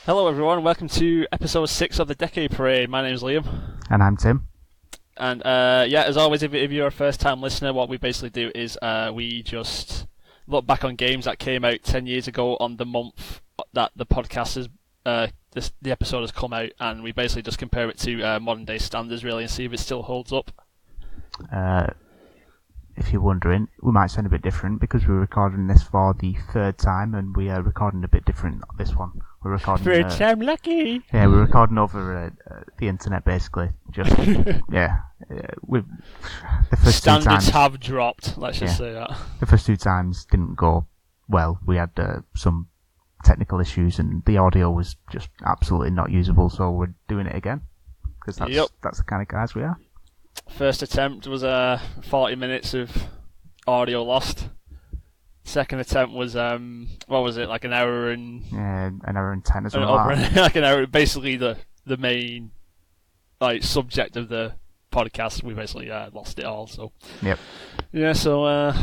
Hello everyone, welcome to episode 6 of the Decade Parade. My name's Liam. And I'm Tim. And as always, if you're a first time listener, what we basically do is we just look back on games that came out 10 years ago on the month that the podcast is, the episode has come out, and we basically just compare it to modern day standards really and see if it still holds up. If you're wondering, we might sound a bit different because we're recording this for the third time, and we are recording a bit different this one. We're recording. Third time lucky. Yeah, we're recording over the internet basically. Just with the first Standards two times have dropped. Let's just say that. the first two times didn't go well. We had some technical issues, and the audio was just absolutely not usable. So we're doing it again because that's the kind of guys we are. First attempt was 40 minutes of audio lost. Second attempt was what was it, like an hour and... Yeah, an hour and 10 or something like that. Like an hour, basically the main subject of the podcast, we basically lost it all, so... Yep. Yeah, so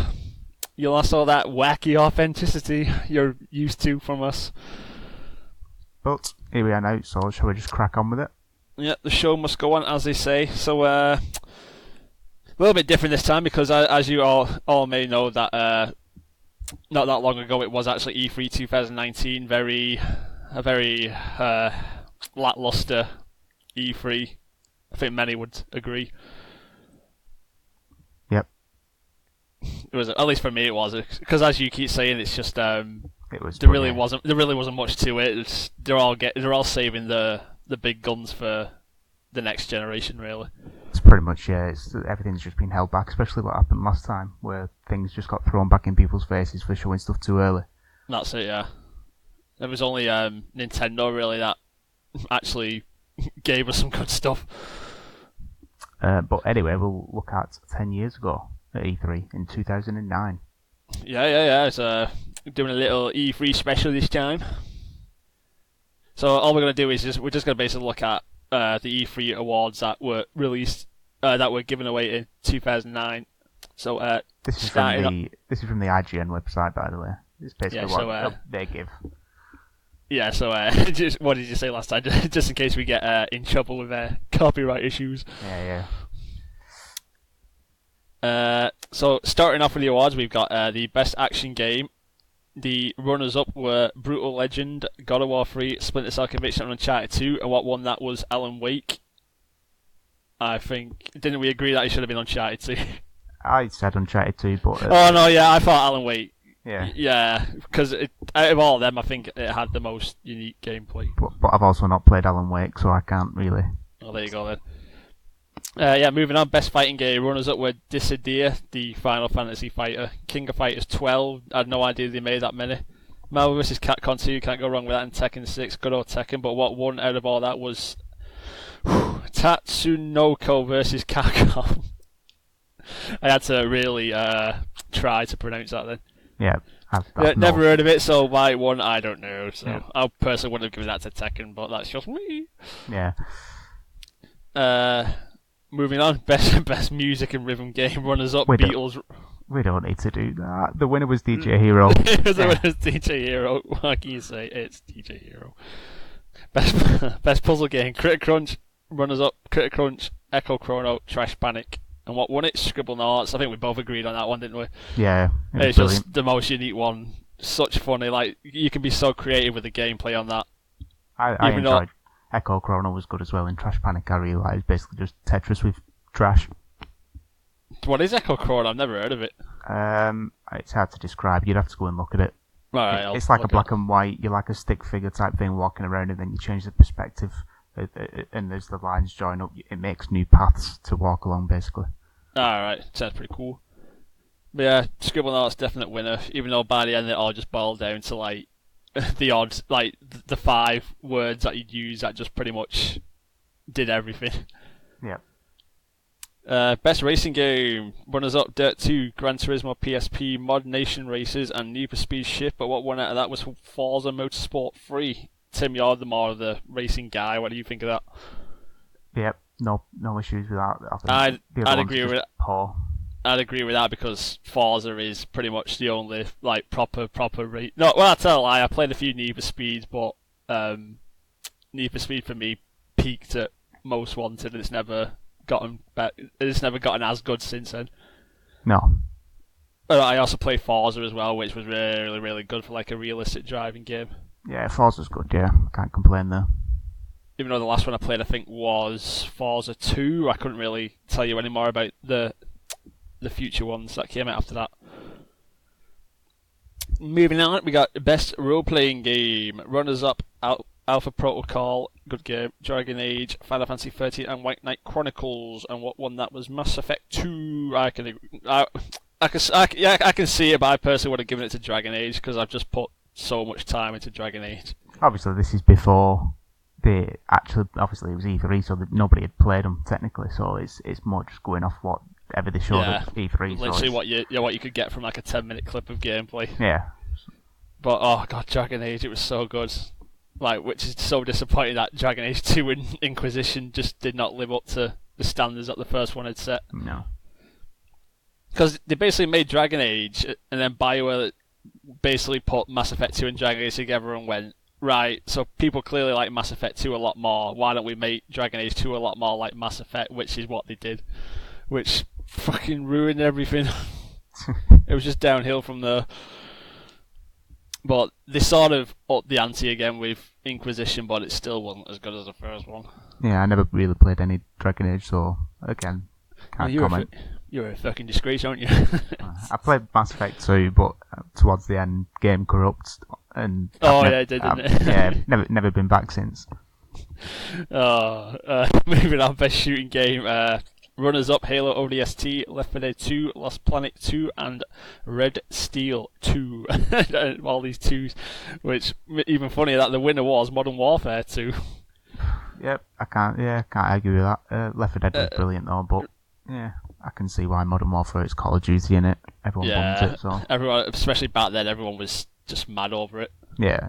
you lost all that wacky authenticity you're used to from us. But here we are now, so shall we just crack on with it? Yeah, the show must go on, as they say. So, a little bit different this time because, as you all may know, that not that long ago it was actually E3 2019. A very lackluster E3. I think many would agree. Yep. It was, at least for me, it was, because as you keep saying, it's just it was. There really wasn't much to it. They're all saving the big guns for the next generation, really. It's pretty much, everything's just been held back, especially what happened last time, where things just got thrown back in people's faces for showing stuff too early. That's it, yeah. It was only Nintendo, really, that actually gave us some good stuff. But anyway, we'll look at 10 years ago at E3 in 2009. Yeah. It's doing a little E3 special this time. So all we're going to do is we're just going to basically look at the E3 awards that were released, that were given away in 2009. So this is from the IGN website, by the way. It's basically what they give. Yeah. So what did you say last time? Just in case we get in trouble with copyright issues. Yeah. So starting off with the awards, we've got the best action game. The runners-up were Brutal Legend, God of War 3, Splinter Cell Conviction, and Uncharted 2, and what won that was Alan Wake. I think, didn't we agree that it should have been Uncharted 2? I said Uncharted 2, but... oh no, yeah, I thought Alan Wake. Yeah. Yeah, because out of all of them, I think it had the most unique gameplay. But I've also not played Alan Wake, so I can't really... Oh, there you go then. Moving on, best fighting game. Runners-up were Dissidia, the Final Fantasy fighter. King of Fighters 12, I had no idea they made that many. Marvel vs. Capcom 2, can't go wrong with that, and Tekken 6, good old Tekken, but what won out of all that was Tatsunoko vs. Capcom. I had to really try to pronounce that then. Yeah. Never heard of it, so why it won, I don't know. So yeah. I personally wouldn't have given that to Tekken, but that's just me. Yeah. Moving on, best music and rhythm game. Runners up, Beatles. We don't need to do that. The winner was DJ Hero. The winner was DJ Hero. What can you say? It's DJ Hero. Best puzzle game. Critter Crunch. Runners up, Critter Crunch, Echo Chrono, Trash Panic. And what won it? Scribblenauts. I think we both agreed on that one, didn't we? Yeah. It's just the most unique one. Such funny. Like, you can be so creative with the gameplay on that. I enjoyed. Echo Chrono was good as well, and Trash Panic I really like. It's basically just Tetris with trash. What is Echo Chrono? I've never heard of it. It's hard to describe. You'd have to go and look at it. Right, it's like a black and white. You're like a stick figure type thing walking around, and then you change the perspective, and as the lines join up, it makes new paths to walk along, basically. Alright, sounds pretty cool. But yeah, Scribblenauts definite winner, even though by the end it all just boiled down to like the odds, like the 5 words that you'd use that just pretty much did everything. Yeah. Best racing game. Runners up Dirt 2, Gran Turismo PSP, Mod Nation Races, and Need for Speed Shift. But what won out of that was Forza Motorsport 3. Tim, you're more of the racing guy. What do you think of that? Yep. No issues with that. I'd agree with it. Poor. I'd agree with that because Forza is pretty much the only like proper race. No, well, I tell a lie. I played a few Need for Speeds, but Need for Speed for me peaked at Most Wanted, and it's never gotten better. It's never gotten as good since then. No. But I also play Forza as well, which was really, really good for like a realistic driving game. Yeah, Forza's good. Yeah, can't complain there. Even though the last one I played, I think, was Forza 2, I couldn't really tell you any more about the future ones that came out after that. Moving on, we got Best Role-Playing Game. Runners-up, Alpha Protocol, good game, Dragon Age, Final Fantasy 13, and White Knight Chronicles. And what one that was Mass Effect 2. I can see it, but I personally would have given it to Dragon Age because I've just put so much time into Dragon Age. Obviously, this is before they actually. Obviously, it was E3, so that nobody had played them technically. So it's more just going off whatever they showed at E3. Literally, what you could get from like a 10-minute clip of gameplay. Yeah. But oh god, Dragon Age, it was so good. Like, which is so disappointing that Dragon Age 2 and Inquisition just did not live up to the standards that the first one had set. No. Because they basically made Dragon Age, and then BioWare basically put Mass Effect 2 and Dragon Age together and went, right, so people clearly like Mass Effect 2 a lot more, why don't we make Dragon Age 2 a lot more like Mass Effect, which is what they did. Which fucking ruined everything. It was just downhill from there. But they sort of upped the ante again with Inquisition, but it still wasn't as good as the first one. Yeah, I never really played any Dragon Age, so again, can't comment. You're a fucking disgrace, aren't you? I played Mass Effect 2, but towards the end, game corrupts, and it did, didn't it? Yeah, never been back since. Moving on, best shooting game. Runners-up, Halo ODST, Left 4 Dead 2, Lost Planet 2, and Red Steel 2. All these twos, which even funnier that the winner was Modern Warfare 2. Yep, I can't argue with that. Left 4 Dead was brilliant though, but yeah, I can see why Modern Warfare is Call of Duty in it. Everyone bums it, so everyone, especially back then, everyone was just mad over it. Yeah.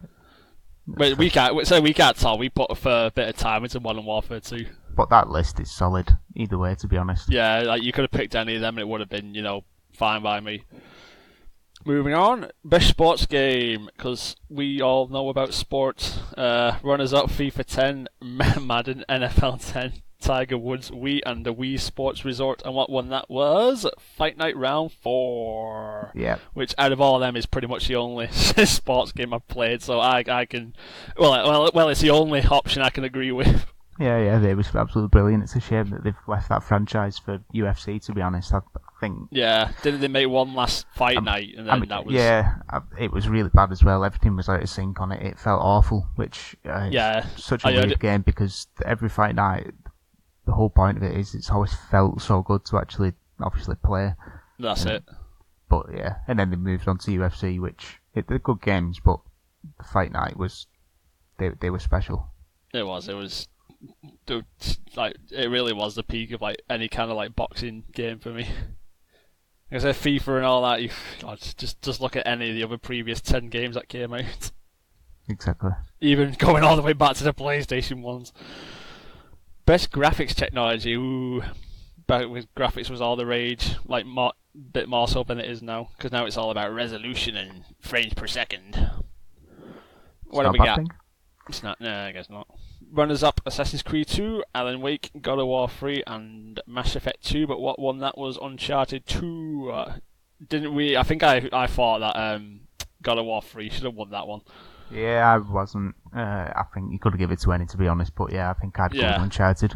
But we can't tell. We put a fair bit of time into Modern Warfare 2. But that list is solid either way, to be honest. Yeah, like you could have picked any of them and it would have been, fine by me. Moving on, best sports game, because we all know about sports. Runners-up, FIFA 10, Madden, NFL 10, Tiger Woods, Wii, and the Wii Sports Resort. And what one that was? Fight Night Round 4. Yeah. Which out of all of them is pretty much the only sports game I've played, so I can... Well, it's the only option I can agree with. Yeah, it was absolutely brilliant. It's a shame that they've left that franchise for UFC, to be honest. I think... Yeah, didn't they make one last fight night? And then that was... Yeah, it was really bad as well. Everything was out of sync on it. It felt awful, which is such a weird game because every fight night, the whole point of it is it's always felt so good to actually, obviously, play. That's it. But yeah, and then they moved on to UFC, which they're good games, but the fight night was... They were special. It was. Like, it really was the peak of like any kind of like boxing game for me. Like I said, FIFA and all that. Just look at any of the other previous 10 games that came out. Exactly. Even going all the way back to the PlayStation ones. Best graphics technology. Ooh, back with graphics was all the rage. Like bit more so than it is now, because now it's all about resolution and frames per second. What do we got? It's not. No, I guess not. Runners-up, Assassin's Creed 2, Alan Wake, God of War 3, and Mass Effect 2, but what one that was Uncharted 2. Didn't we? I think I thought that God of War 3 should have won that one. Yeah, I wasn't. I think you could have given it to any, to be honest, but yeah, I think I'd go with Uncharted.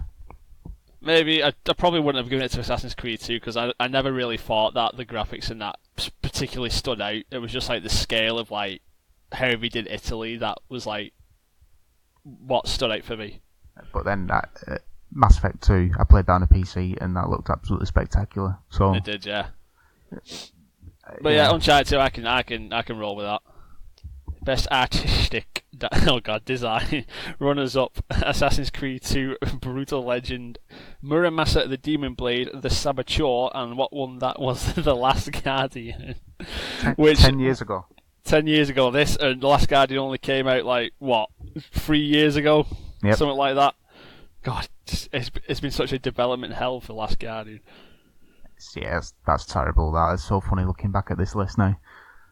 Maybe. I probably wouldn't have given it to Assassin's Creed 2, because I never really thought that the graphics in that particularly stood out. It was just like the scale of like how they did Italy that was like what stood out for me. But then that Mass Effect 2, I played that on a PC and that looked absolutely spectacular. So it did, yeah. But yeah, Uncharted 2, I can roll with that. Best artistic design. Runners up, Assassin's Creed 2, Brutal Legend, Muramasa the Demon Blade, The Saboteur, and what one that was The Last Guardian. 10 years ago. 10 years ago, this, and The Last Guardian only came out, 3 years ago? Yep. Something like that. God, it's been such a development hell for Last Guardian. Yeah, that's terrible. That is so funny looking back at this list now.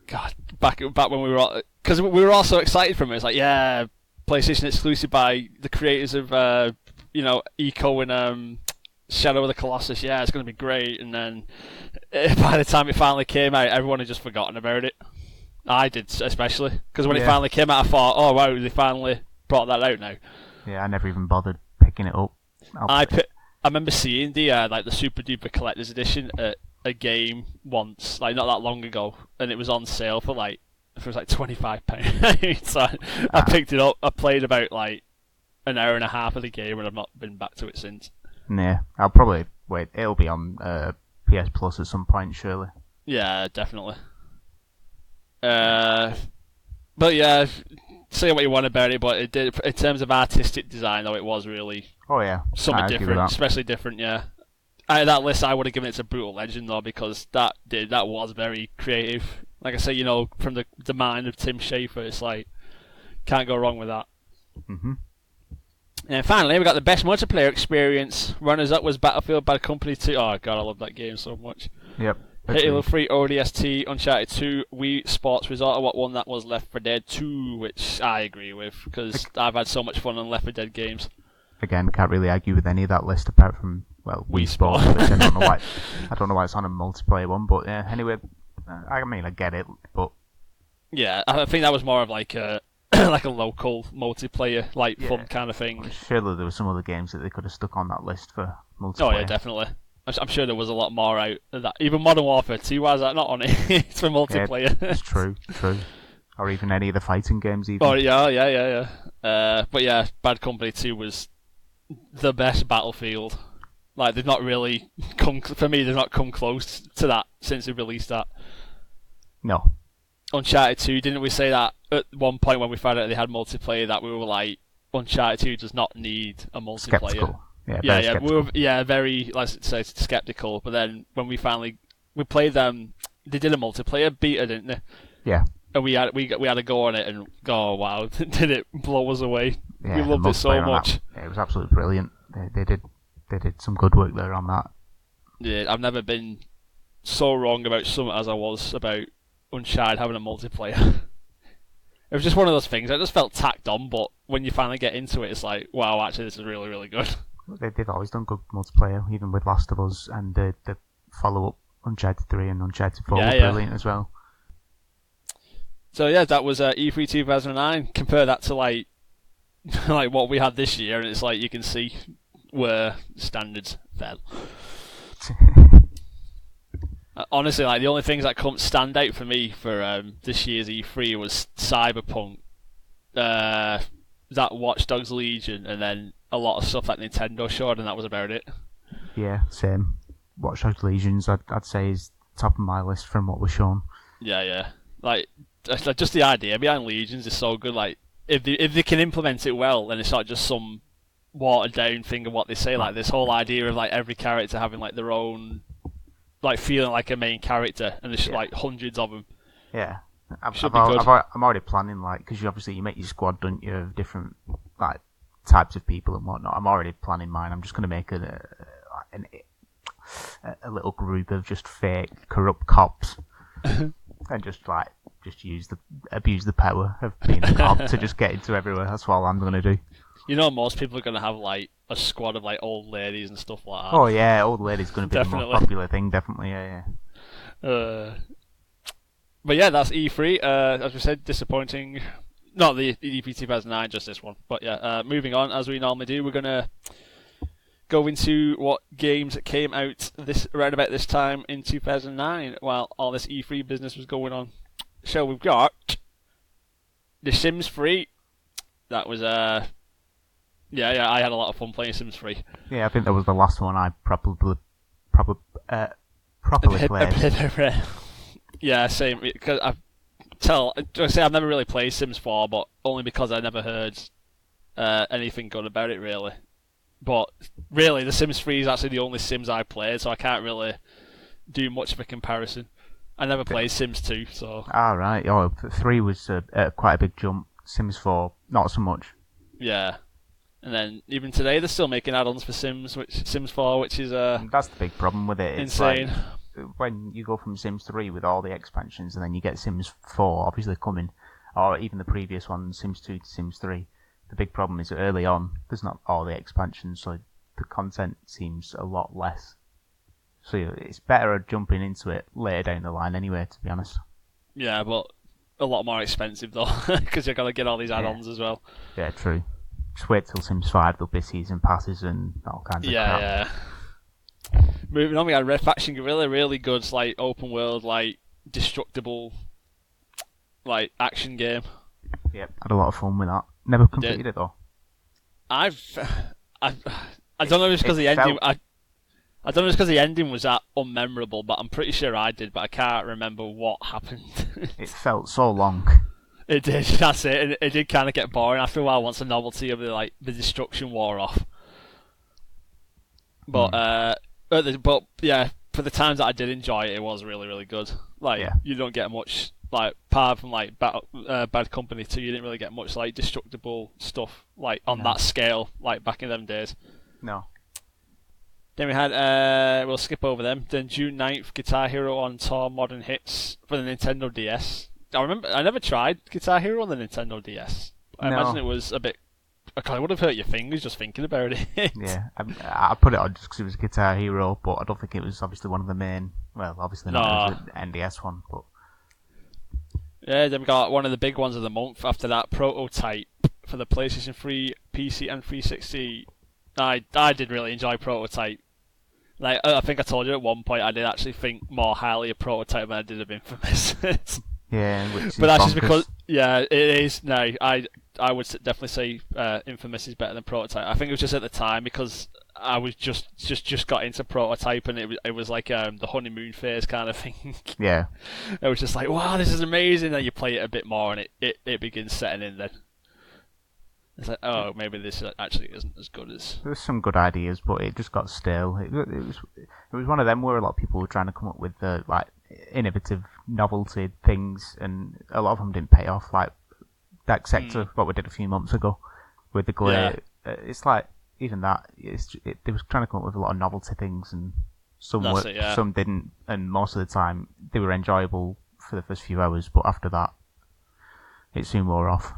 God, back when we were all... Because we were all so excited from it. It's like, yeah, PlayStation exclusive by the creators of Eco and Shadow of the Colossus. Yeah, it's going to be great. And then by the time it finally came out, everyone had just forgotten about it. I did, especially because when it finally came out, I thought, "Oh wow, they finally brought that out now." Yeah, I never even bothered picking it up. I remember seeing the the Super Duper Collector's Edition at a game once, like not that long ago, and it was on sale for like £25. So I picked it up. I played about like an hour and a half of the game, and I've not been back to it since. Yeah, I'll probably wait. It'll be on PS Plus at some point, surely. Yeah, definitely. But yeah, say what you want about it, but it did, in terms of artistic design, though, it was really something different, especially different. Yeah, that list I would have given it to Brutal Legend though, because that was very creative. Like I say, from the mind of Tim Schafer, it's like can't go wrong with that. Mm-hmm. And finally, we got the best multiplayer experience. Runners up was Battlefield Bad Company 2. Oh god, I love that game so much. Yep. Halo 3, ODST, Uncharted 2, Wii Sports Resort. What one that was? Left 4 Dead 2, which I agree with because I've had so much fun on Left 4 Dead games. Again, can't really argue with any of that list apart from Wii Sports. Which I don't know why it's on a multiplayer one, but yeah. Anyway, I mean I get it, but yeah, I think that was more of like a like a local multiplayer fun kind of thing. Surely there were some other games that they could have stuck on that list for multiplayer. Oh yeah, definitely. I'm sure there was a lot more out of that. Even Modern Warfare 2, why is that not on it? It's for multiplayer. Yeah, it's true. Or even any of the fighting games even. Oh yeah. But yeah, Bad Company 2 was the best Battlefield. Like, they've not really they've not come close to that since they released that. No. Uncharted 2, didn't we say that at one point when we found out they had multiplayer, that we were like, Uncharted 2 does not need a multiplayer. Skeptical. We were very, let's say, skeptical. But then when we played them, they did a multiplayer beta, didn't they? Yeah. And we had a go on it, and oh wow, did it blow us away? Yeah, we loved it so much. It was absolutely brilliant. They did some good work there on that. Yeah, I've never been so wrong about something as I was about Uncharted having a multiplayer. It was just one of those things. I just felt tacked on, but when you finally get into it, it's like, wow, actually, this is really, really good. They've always done good multiplayer, even with Last of Us, and the follow-up Uncharted 3 and Uncharted 4 were brilliant as well. So yeah, that was E3 2009. Compare that to like what we had this year, and it's like you can see where standards fell. Honestly, like the only things that stand out for me for this year's E3 was Cyberpunk, that Watch Dogs Legion, and then a lot of stuff that Nintendo showed, and that was about it. Yeah, same. Watch Dogs Legions, I'd say, is top of my list from what was shown. Yeah. Like, just the idea behind Legions is so good. Like, if they can implement it well, then it's not just some watered down thing of what they say. Like this whole idea of like every character having like their own, like feeling like a main character, and there's like hundreds of them. Yeah. I'm already planning, like, because you make your squad, don't you, of different like types of people and whatnot. I'm already planning mine. I'm just going to make a little group of just fake corrupt cops, and just abuse the power of being a cop to just get into everywhere. That's what I'm going to do. You know, most people are going to have like a squad of like old ladies and stuff like that. Oh yeah, old ladies going to be the most popular thing. Definitely, yeah. But yeah, that's E3. As we said, disappointing. Not the E3 2009, just this one. But yeah, moving on, as we normally do, we're going to go into what games came out around about this time in 2009 while all this E3 business was going on. So we've got The Sims 3. That was I had a lot of fun playing Sims 3. Yeah, I think that was the last one I properly played. Yeah, same. Because I've never really played Sims 4, but only because I never heard anything good about it, really. But really, The Sims 3 is actually the only Sims I played, so I can't really do much of a comparison. I never played Sims 2, so... Ah, right. Oh, 3 was quite a big jump. Sims 4, not so much. Yeah. And then, even today, they're still making add-ons for Sims 4, which is... That's the big problem with it. Insane. It's like, when you go from Sims 3 with all the expansions, and then you get Sims 4, obviously coming, or even the previous one, Sims 2 to Sims 3, the big problem is that early on there's not all the expansions, so the content seems a lot less. So it's better jumping into it later down the line anyway, to be honest. Yeah, but a lot more expensive though, because you've got to get all these add-ons as well. Yeah, true. Just wait till Sims 5, there'll be season passes and all kinds of crap. Yeah. Moving on, we had Red Faction Guerrilla, really good, like open world, like destructible, like action game. Yep, had a lot of fun with that. Never completed it though. I don't know if it's because the ending. I don't know if it's because the ending was that unmemorable, but I'm pretty sure I did, but I can't remember what happened. It felt so long. It did. That's it. It did kind of get boring after a while once the novelty of the destruction wore off. But but yeah, for the times that I did enjoy it, it was really really good. You don't get much apart from Bad Company 2, you didn't really get much destructible stuff on that scale back in them days. No. Then we had, we'll skip over them. Then June 9th, Guitar Hero on Tour Modern Hits for the Nintendo DS. I never tried Guitar Hero on the Nintendo DS. I imagine it was a bit... I would have hurt your fingers just thinking about it. Yeah, I put it on just because it was Guitar Hero, but I don't think it was obviously one of the main... Well, obviously not. It was an NDS one, but... Yeah, then we got one of the big ones of the month after that, Prototype for the PlayStation 3, PC and 360. I did really enjoy Prototype. I think I told you at one point I did actually think more highly of Prototype than I did of Infamous. Yeah, but that's just because it is. No, I would definitely say Infamous is better than Prototype. I think it was just at the time because I was just got into Prototype and it was like the honeymoon phase kind of thing. Yeah, it was just like, wow, this is amazing. Then you play it a bit more and it begins setting in then. It's like, oh, maybe this actually isn't as good as... There was some good ideas, but it just got stale. It was one of them where a lot of people were trying to come up with innovative novelty things, and a lot of them didn't pay off. Like Dark Sector, what we did a few months ago with the glare. Yeah. It's like even that. They was trying to come up with a lot of novelty things, and some worked, some didn't, and most of the time they were enjoyable for the first few hours, but after that, it soon wore off.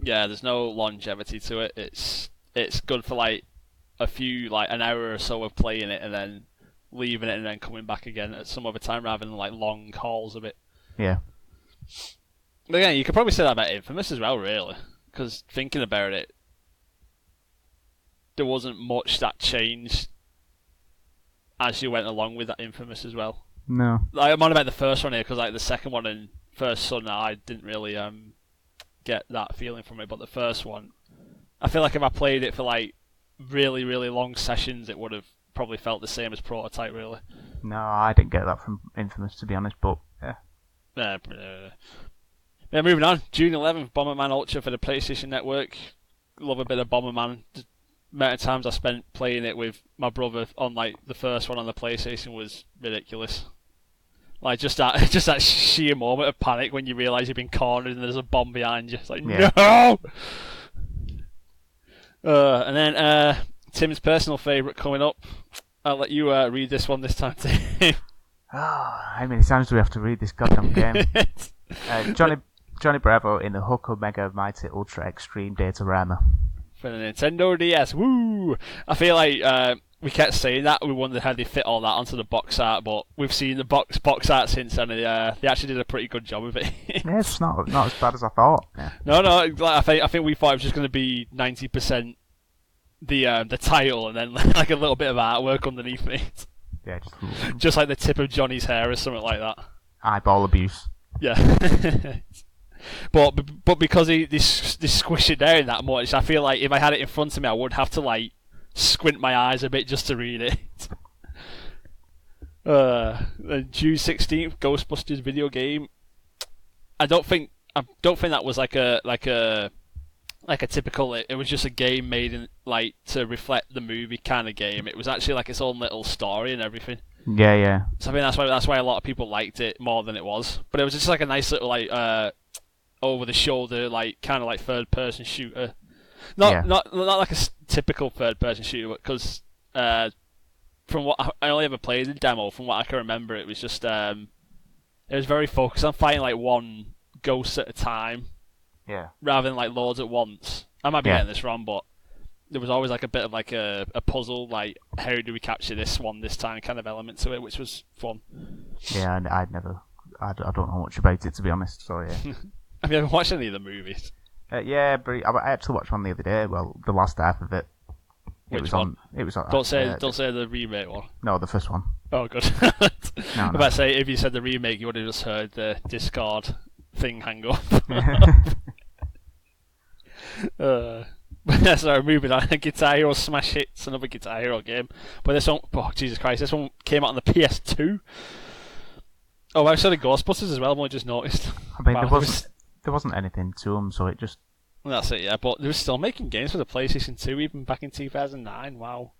Yeah, there's no longevity to it. It's good for a few an hour or so of playing it and then leaving it and then coming back again at some other time rather than long hauls of it. Yeah. But again, you could probably say that about Infamous as well, really, because thinking about it, there wasn't much that changed as you went along with that Infamous as well. No. I'm on about the first one here because the second one and First Son, I didn't really get that feeling from it, but the first one, I feel like if I played it for really really long sessions, it would have probably felt the same as Prototype, really. No, I didn't get that from Infamous, to be honest, but yeah. Yeah, moving on, June 11th, Bomberman Ultra for the PlayStation Network. Love a bit of Bomberman. The amount of times I spent playing it with my brother on the first one on the PlayStation was ridiculous. Just that sheer moment of panic when you realise you've been cornered and there's a bomb behind you. It's no! And then Tim's personal favourite coming up. I'll let you read this one this time, Tim. How many times do we have to read this goddamn game? Johnny Bravo in the Hoko Mega Mighty Ultra Extreme Datorama. For the Nintendo DS, woo! I feel like we kept saying that. We wondered how they fit all that onto the box art, but we've seen the box art since, and they actually did a pretty good job of it. Yeah, it's not as bad as I thought. Yeah. No, I think we thought it was just going to be 90% the title, and then a little bit of artwork underneath it. Yeah, just like the tip of Johnny's hair or something like that. Eyeball abuse. Yeah. But because they squish it down that much, I feel like if I had it in front of me, I would have to squint my eyes a bit just to read it. June 16th, Ghostbusters video game. I don't think that was like a typical. It was just a game made in to reflect the movie kind of game. It was actually its own little story and everything. Yeah. So I think that's why a lot of people liked it more than it was. But it was just a nice little over the shoulder kind of third person shooter. Not like a typical third person shooter, because from what I only ever played the demo, from what I can remember, it was just it was very focused on fighting one ghost at a time. Yeah. Rather than loads at once. I might be getting this wrong, but there was always like a bit of like a puzzle, like how do we capture this one this time kind of element to it, which was fun. Yeah, and I don't know much about it, to be honest. So yeah. Have you ever watched any of the movies? Yeah, but I actually watched one the other day. Well, the last half of it. Which one? It was on. Don't say the remake one. No, the first one. Oh, good. No. I'm about to say, if you said the remake, you would have just heard the Discord thing hang up. Sorry, moving on. Guitar Hero Smash Hits, another Guitar Hero game. But this one, oh Jesus Christ, this one came out on the PS2. Oh, I saw the Ghostbusters as well. I've only just noticed. I mean, there wasn't anything to them, so it just. That's it, yeah. But they were still making games for the PlayStation 2, even back in 2009. Wow.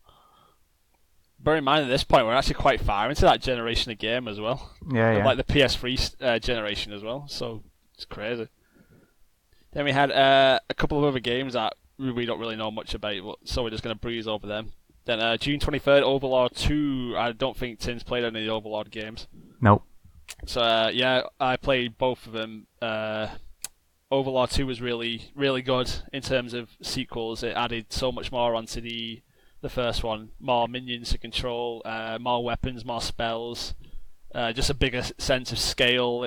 Bear in mind, at this point, we're actually quite far into that generation of game as well. Yeah. Like the PS3 generation as well. So it's crazy. Then we had a couple of other games that we don't really know much about, so we're just going to breeze over them. Then June 23rd, Overlord 2. I don't think Tim's played any of the Overlord games. Nope. So yeah, I played both of them. Overlord 2 was really, really good in terms of sequels. It added so much more onto the first one. More minions to control, more weapons, more spells, just a bigger sense of scale.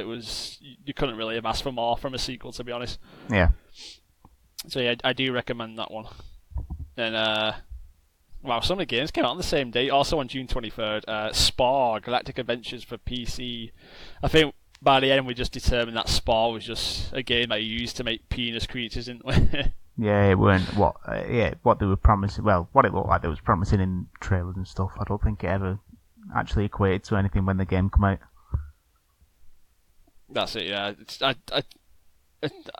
You couldn't really have asked for more from a sequel, to be honest. Yeah. So yeah, I do recommend that one. And wow, some of the games came out on the same day, also on June 23rd. Spore, Galactic Adventures for PC. I think by the end we just determined that Spore was just a game I used to make penis creatures, didn't we? Yeah, it weren't what they were promising. Well, what it looked like they was promising in trailers and stuff. I don't think it ever actually equated to anything when the game came out. That's it. Yeah.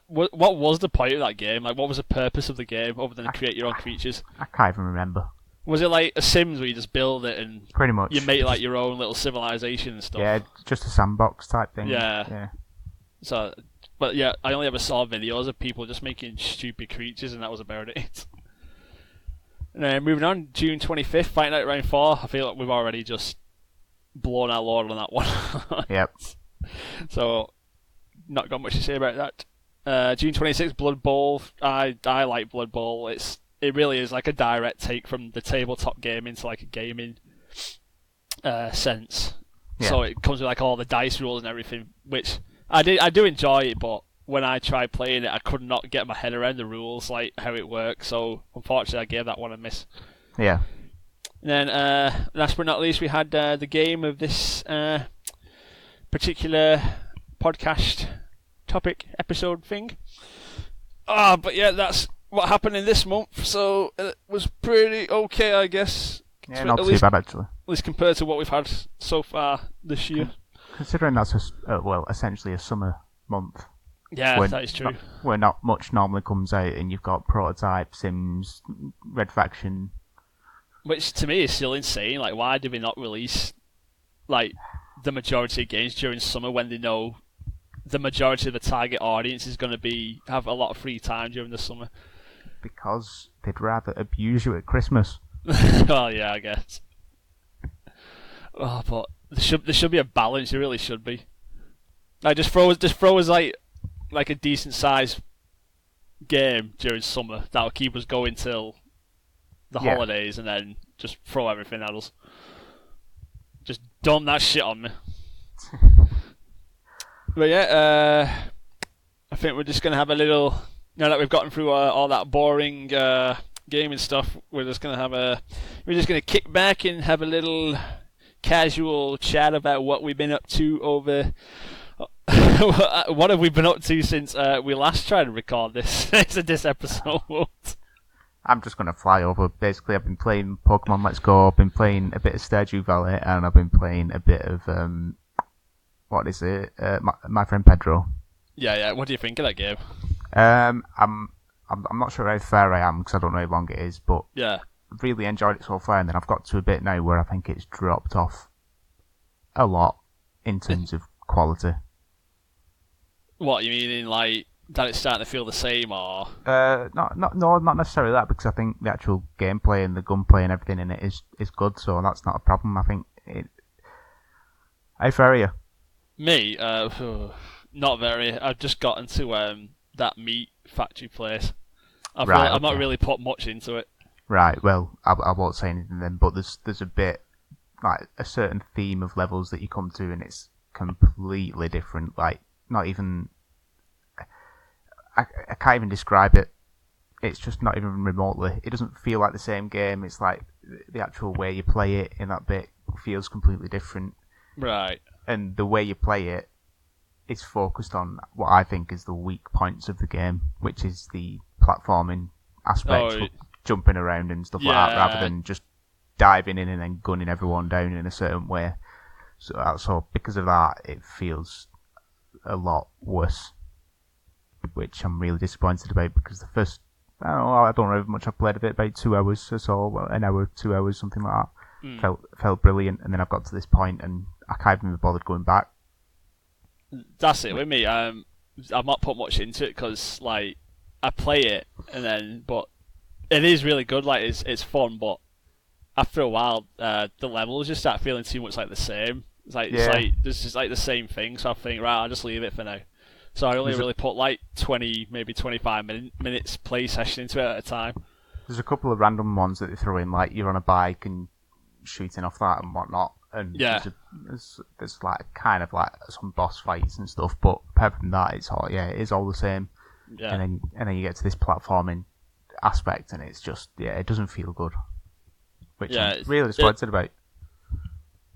What was the point of that game? Like, what was the purpose of the game other than to create your own creatures? I can't even remember. Was it like a Sims where you just build it and pretty much you make like your own little civilization and stuff? Yeah, just a sandbox type thing. Yeah. So, but yeah, I only ever saw videos of people just making stupid creatures, and that was about it. And then moving on, June 25th, Fight Night Round 4. I feel like we've already just blown our load on that one. Yep. So, not got much to say about that. June 26th, Blood Bowl. I like Blood Bowl. It really is like a direct take from the tabletop game into like a gaming sense. Yeah. So it comes with like all the dice rules and everything, which I do enjoy it, but when I tried playing it, I could not get my head around the rules, like how it works. So unfortunately, I gave that one a miss. Yeah. And then last but not least, we had the game of this particular podcast topic episode thing. But yeah, that's what happened in this month. So it was pretty okay, I guess. Yeah, not too bad actually. At least compared to what we've had so far this year. Considering that's essentially a summer month. Yeah, that is true. Where not much normally comes out, and you've got Prototype, Sims, Red Faction. Which to me is still insane. Like, why did we not release like the majority of games during summer when they know the majority of the target audience is going to have a lot of free time during the summer? Because they'd rather abuse you at Christmas. Well, yeah, I guess. Oh, but there should be a balance. There really should be. Like, just throw us like a decent sized game during summer that'll keep us going till the holidays, and then just throw everything at us. Just dump that shit on me. But yeah, I think we're just gonna have a little. Now that we've gotten through all that boring gaming stuff, we're just gonna kick back and have a little casual chat about what we've been up to over. What have we been up to since we last tried to record this episode? I'm just going to fly over. Basically, I've been playing Pokemon Let's Go, I've been playing a bit of Stardew Valley, and I've been playing a bit of, what is it? My Friend Pedro. Yeah. What do you think of that game? I'm not sure how far I am, because I don't know how long it is, but yeah, I've really enjoyed it so far, and then I've got to a bit now where I think it's dropped off a lot in terms of quality. What, you mean in like that it's starting to feel the same, or? Not necessarily that, because I think the actual gameplay and the gunplay and everything in it is good, so that's not a problem. I think How far are you? Me? Not very. I've just gotten to that meat factory place. I've not really put much into it. Right, well, I won't say anything then, but there's a bit, like, a certain theme of levels that you come to, and it's completely different. Like, not even... I can't even describe it. It's just not even remotely. It doesn't feel like the same game. It's like the actual way you play it in that bit feels completely different. Right. And the way you play it is focused on what I think is the weak points of the game, which is the platforming aspect, jumping around and stuff like that, rather than just diving in and then gunning everyone down in a certain way. So because of that, it feels a lot worse, which I'm really disappointed about, because the first, I don't know how much I've played of it, about 2 hours or so, well, an hour, 2 hours, something like that. Felt brilliant, and then I've got to this point and I can't even be bothered going back. That's it with me. I've not put much into it because, like, I play it but it is really good. Like, it's fun, but after a while, the levels just start feeling too much like the same. It's like there's just like the same thing. So I think, right, I'll just leave it for now. So I only really put like 20, maybe 25 minutes play session into it at a time. There's a couple of random ones that they throw in, like you're on a bike and shooting off that and whatnot. And there's like kind of like some boss fights and stuff, but apart from that, it is all the same. Yeah. And then you get to this platforming aspect, and it's just it doesn't feel good, which I'm really disappointed about.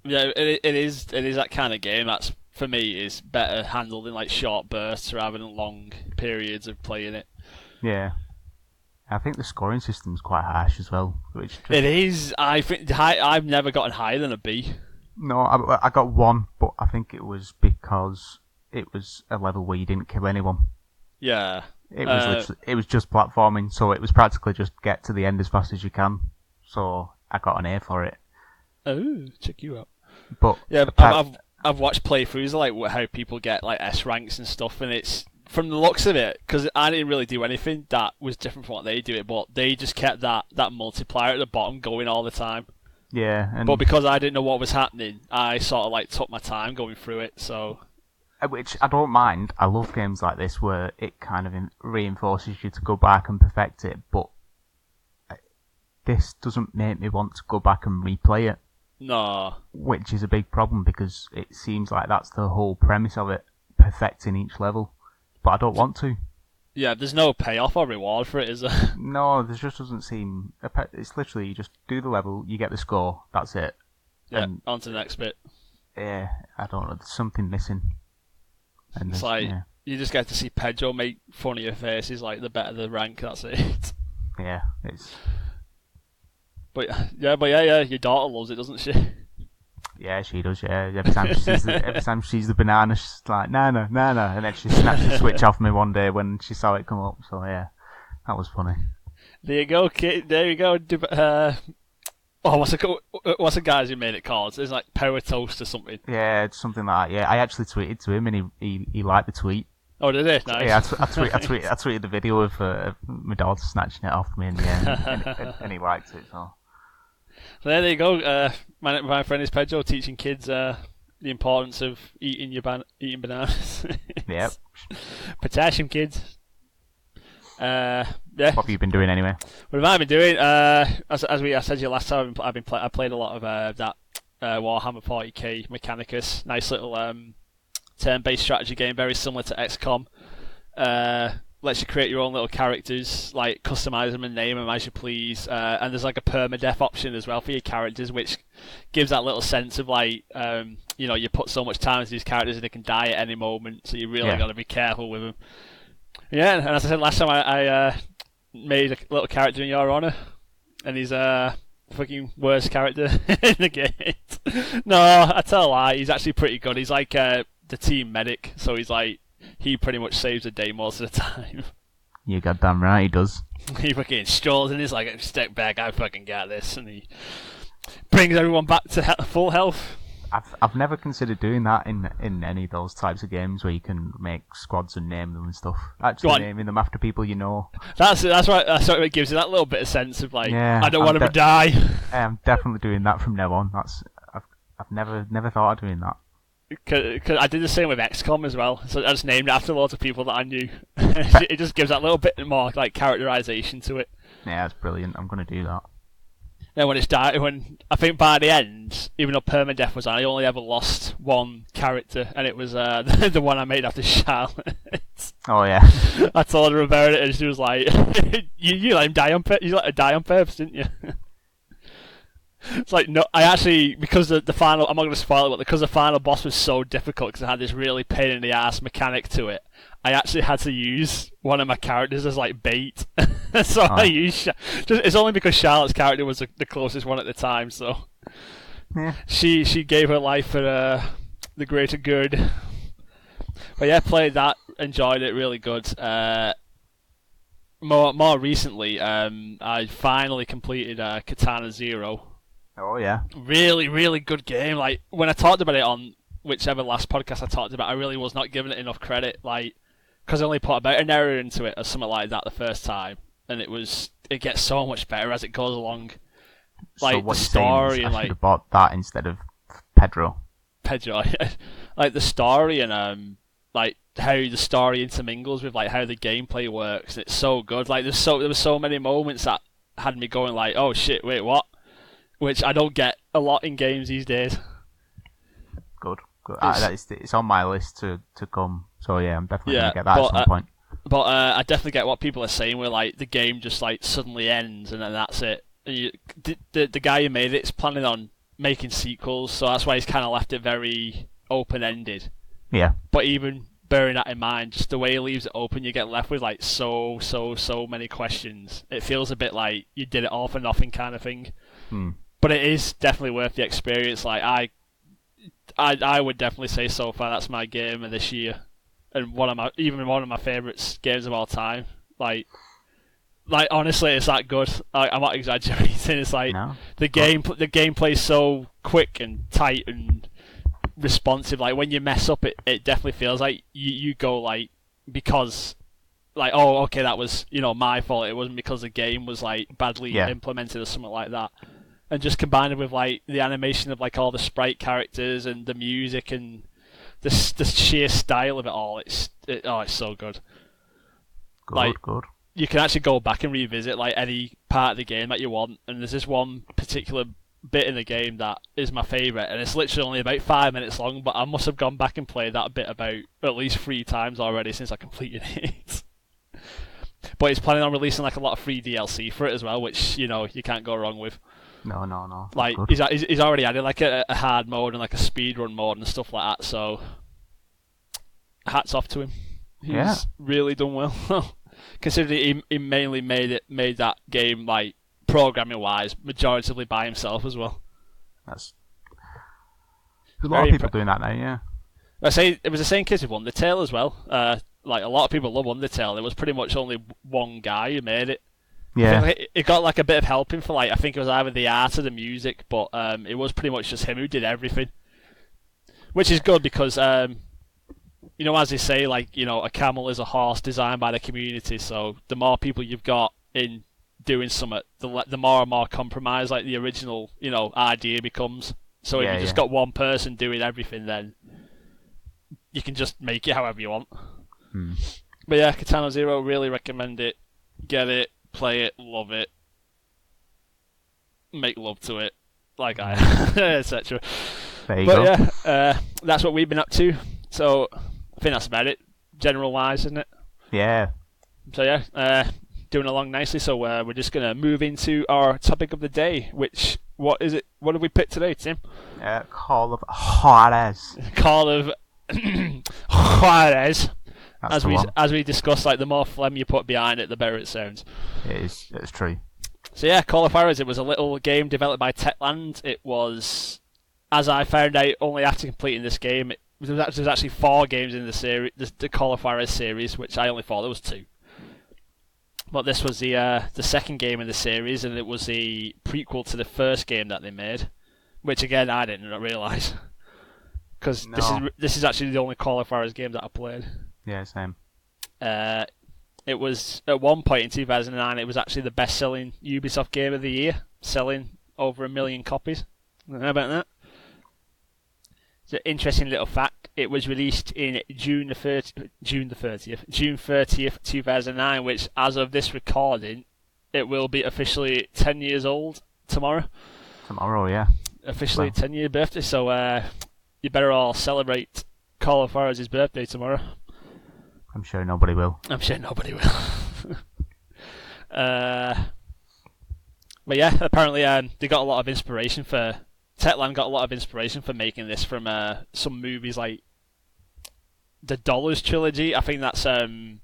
Yeah, it is that kind of game that's, for me, is better handled in like short bursts rather than long periods of playing it. Yeah. I think the scoring system's quite harsh as well. It is. I think I've never gotten higher than a B. No, I got 1, but I think it was because it was a level where you didn't kill anyone. Yeah. It was just platforming, so it was practically just get to the end as fast as you can. So I got an A for it. Oh, check you out. But yeah, I've watched playthroughs like how people get like S ranks and stuff, and it's, from the looks of it, because I didn't really do anything that was different from what they do it, but they just kept that multiplier at the bottom going all the time. Yeah, but because I didn't know what was happening, I sort of like took my time going through it. So, which I don't mind. I love games like this where it kind of reinforces you to go back and perfect it, but this doesn't make me want to go back and replay it. No. Which is a big problem, because it seems like that's the whole premise of it, perfecting each level. But I don't want to. Yeah, there's no payoff or reward for it, is there? No, there just doesn't seem... It's literally, you just do the level, you get the score, that's it. Yeah, on to the next bit. Yeah, I don't know, there's something missing. And it's like, you just get to see Pedro make funnier faces, like, the better the rank, that's it. Yeah, it's... But yeah, your daughter loves it, doesn't she? Yeah, she does. Yeah, every time she sees the banana, she's like, "Nana, Nana," and then she snapped the switch off me one day when she saw it come up. So yeah, that was funny. There you go, kid. There you go. What's the guys who made it called? It's like Power Toast or something. Yeah, it's something like that. Yeah, I actually tweeted to him, and he liked the tweet. Oh, did he? Nice. Yeah, I tweeted the video of my daughter snatching it off me in the end, and he liked it. So there you go. My friend is Pedro, teaching kids the importance of eating bananas. Yep. Potassium, kids. Yeah. What have you been doing anyway? What have I been doing? As I said to you last time, I played a lot of that Warhammer 40k Mechanicus. Nice little turn-based strategy game, very similar to XCOM. Lets you create your own little characters, like customize them and name them as you please. And there's like a permadeath option as well for your characters, which gives that little sense of like, you put so much time into these characters and they can die at any moment, so you really got to be careful with them. Yeah, and as I said last time, I made a little character in your honor, and he's fucking worst character in the game. No, I tell a lie, he's actually pretty good. He's like the team medic, so he's like, he pretty much saves the day most of the time. You goddamn right he does. He fucking strolls in, he's like, step back, I fucking got this, and he brings everyone back to full health. I've never considered doing that in any of those types of games where you can make squads and name them and stuff. Actually naming them after people you know. That's right. That's what it gives you, that little bit of sense of like, I don't want to die. I'm definitely doing that from now on. I've never thought of doing that. Cause I did the same with XCOM as well. So I just named it after loads of people that I knew. It just gives that little bit more like characterization to it. Yeah, that's brilliant. I'm going to do that. Then when I think by the end, even though permadeath was on, I only ever lost one character, and it was the one I made after Charlotte. Oh yeah. I told her about it, and she was like, "You let him die on purpose. You let her die on purpose, didn't you?" It's like, no, I actually, because the final, I'm not going to spoil it, but because the final boss was so difficult, because it had this really pain in the ass mechanic to it, I actually had to use one of my characters as like bait. So I used, it's only because Charlotte's character was the closest one at the time, so yeah. She gave her life for the greater good. But yeah, played that, enjoyed it, really good. More recently, I finally completed Katana Zero. Oh yeah. Really, really good game. Like when I talked about it on whichever last podcast I talked about, I really was not giving it enough credit. Like because I only put about an hour into it or something like that the first time, and it gets so much better as it goes along. Like so what the story and I should like have bought that instead of Pedro, like the story and like how the story intermingles with like how the gameplay works. It's so good. Like there were so many moments that had me going like, oh shit, wait, what? Which I don't get a lot in games these days. Good. It's on my list to come. So yeah, I'm definitely gonna get that at some point. But I definitely get what people are saying, where like the game just like suddenly ends and then that's it. The guy who made it's planning on making sequels, so that's why he's kind of left it very open ended. Yeah. But even bearing that in mind, just the way he leaves it open, you get left with like so many questions. It feels a bit like you did it all for nothing kind of thing. But it is definitely worth the experience. Like I would definitely say so far that's my game of this year, and one of my favourite games of all time. Like honestly, it's that good. I'm not exaggerating. It's like the gameplay is so quick and tight and responsive. Like when you mess up, it definitely feels like you go like because like oh okay that was my fault. It wasn't because the game was like badly implemented or something like that. And just combined with like the animation of like all the sprite characters and the music and the sheer style of it all, it's so good. Good. You can actually go back and revisit like any part of the game that you want, and there's this one particular bit in the game that is my favourite, and it's literally only about 5 minutes long, but I must have gone back and played that bit about at least 3 times already since I completed it. But he's planning on releasing like a lot of free DLC for it as well, which you can't go wrong with. No. Like he's already added like a hard mode and like a speedrun mode and stuff like that. So hats off to him. He's really done well. Considering he mainly made that game like programming wise, majoritively by himself as well. There's a lot of people doing that now. Yeah. I say it was the same case with Undertale as well. Like a lot of people love Undertale. There was pretty much only one guy who made it. Yeah. It got like a bit of helping for like I think it was either the art or the music, but it was pretty much just him who did everything, which is good because as they say, like a camel is a horse designed by the community. So the more people you've got in doing something, the more and more compromised like the original idea becomes. So if you just got one person doing everything, then you can just make it however you want. But yeah, Katana Zero, really recommend it. Get it. Play it, love it, make love to it, like I, etc. There you go. Yeah, that's what we've been up to. So I think that's about it, general-wise, isn't it? Yeah. So yeah, doing along nicely. So we're just gonna move into our topic of the day. What is it? What have we picked today, Tim? Call of Juarez. Call of Juarez. As we discussed, like the more phlegm you put behind it, the better it sounds. It's true. So yeah, Call of Juarez, it was a little game developed by Techland. It was, as I found out only after completing this game, there's actually 4 games in the series, the Call of Juarez series, which I only thought there was 2. But this was the second game in the series, and it was the prequel to the first game that they made, which again I didn't realise, because this is actually the only Call of Juarez game that I played. Yeah, same. It was, at one point in 2009, it was actually the best-selling Ubisoft game of the year, selling over 1 million copies. How about that? So, interesting little fact: it was released in June 30th, 2009. Which, as of this recording, it will be officially 10 years old tomorrow. Tomorrow, yeah. Officially 10-year birthday. So you better all celebrate Call of Juarez's birthday tomorrow. I'm sure nobody will. But yeah, apparently they got a lot of inspiration for... Techland got a lot of inspiration for making this from some movies like the Dollars trilogy. I think that's the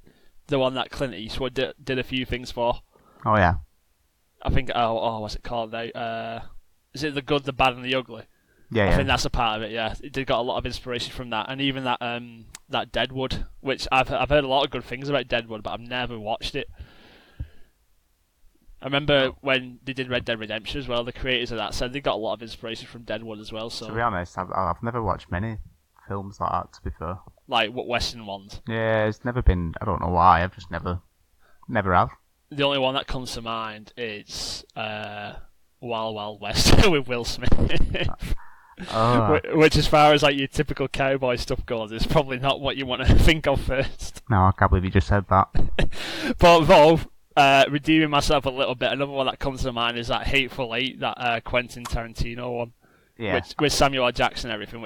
one that Clint Eastwood did a few things for. Oh, yeah. I think... what's it called now? Is it The Good, The Bad and The Ugly? Yeah, I think that's a part of it, yeah. They got a lot of inspiration from that. And even that Deadwood, which I've heard a lot of good things about Deadwood, but I've never watched it. I remember when they did Red Dead Redemption as well, the creators of that said they got a lot of inspiration from Deadwood as well. So to be honest, I've never watched many films like that, to be fair. Like what Western ones? Yeah, it's never been... I don't know why, I've just never have. The only one that comes to mind is Wild Wild West with Will Smith. Which, as far as like your typical cowboy stuff goes, is probably not what you want to think of first. No, I can't believe you just said that. But though, redeeming myself a little bit, another one that comes to mind is that Hateful Eight, that Quentin Tarantino one, with Samuel L. Jackson and everything,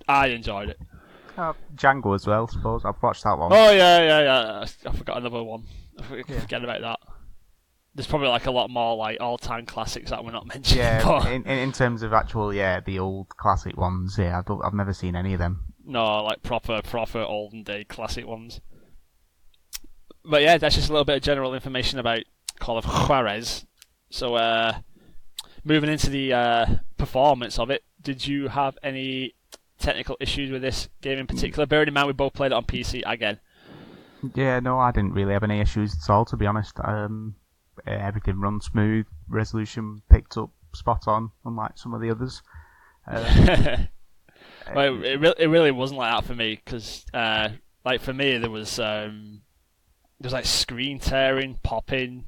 I enjoyed it. Django as well, I suppose. I've watched that one. Oh yeah. I forgot another one. Forget about that. There's probably like a lot more like all-time classics that we're not mentioning. Yeah, in terms of actual, the old classic ones. Yeah, I've never seen any of them. No, like proper olden day classic ones. But yeah, that's just a little bit of general information about Call of Juarez. So, moving into the performance of it, did you have any technical issues with this game in particular? Bearing in mind we both played it on PC again. Yeah, no, I didn't really have any issues at all, to be honest. Everything runs smooth, resolution picked up spot on, unlike some of the others. Well, it really wasn't like that for me, because like for me there was like screen tearing, popping,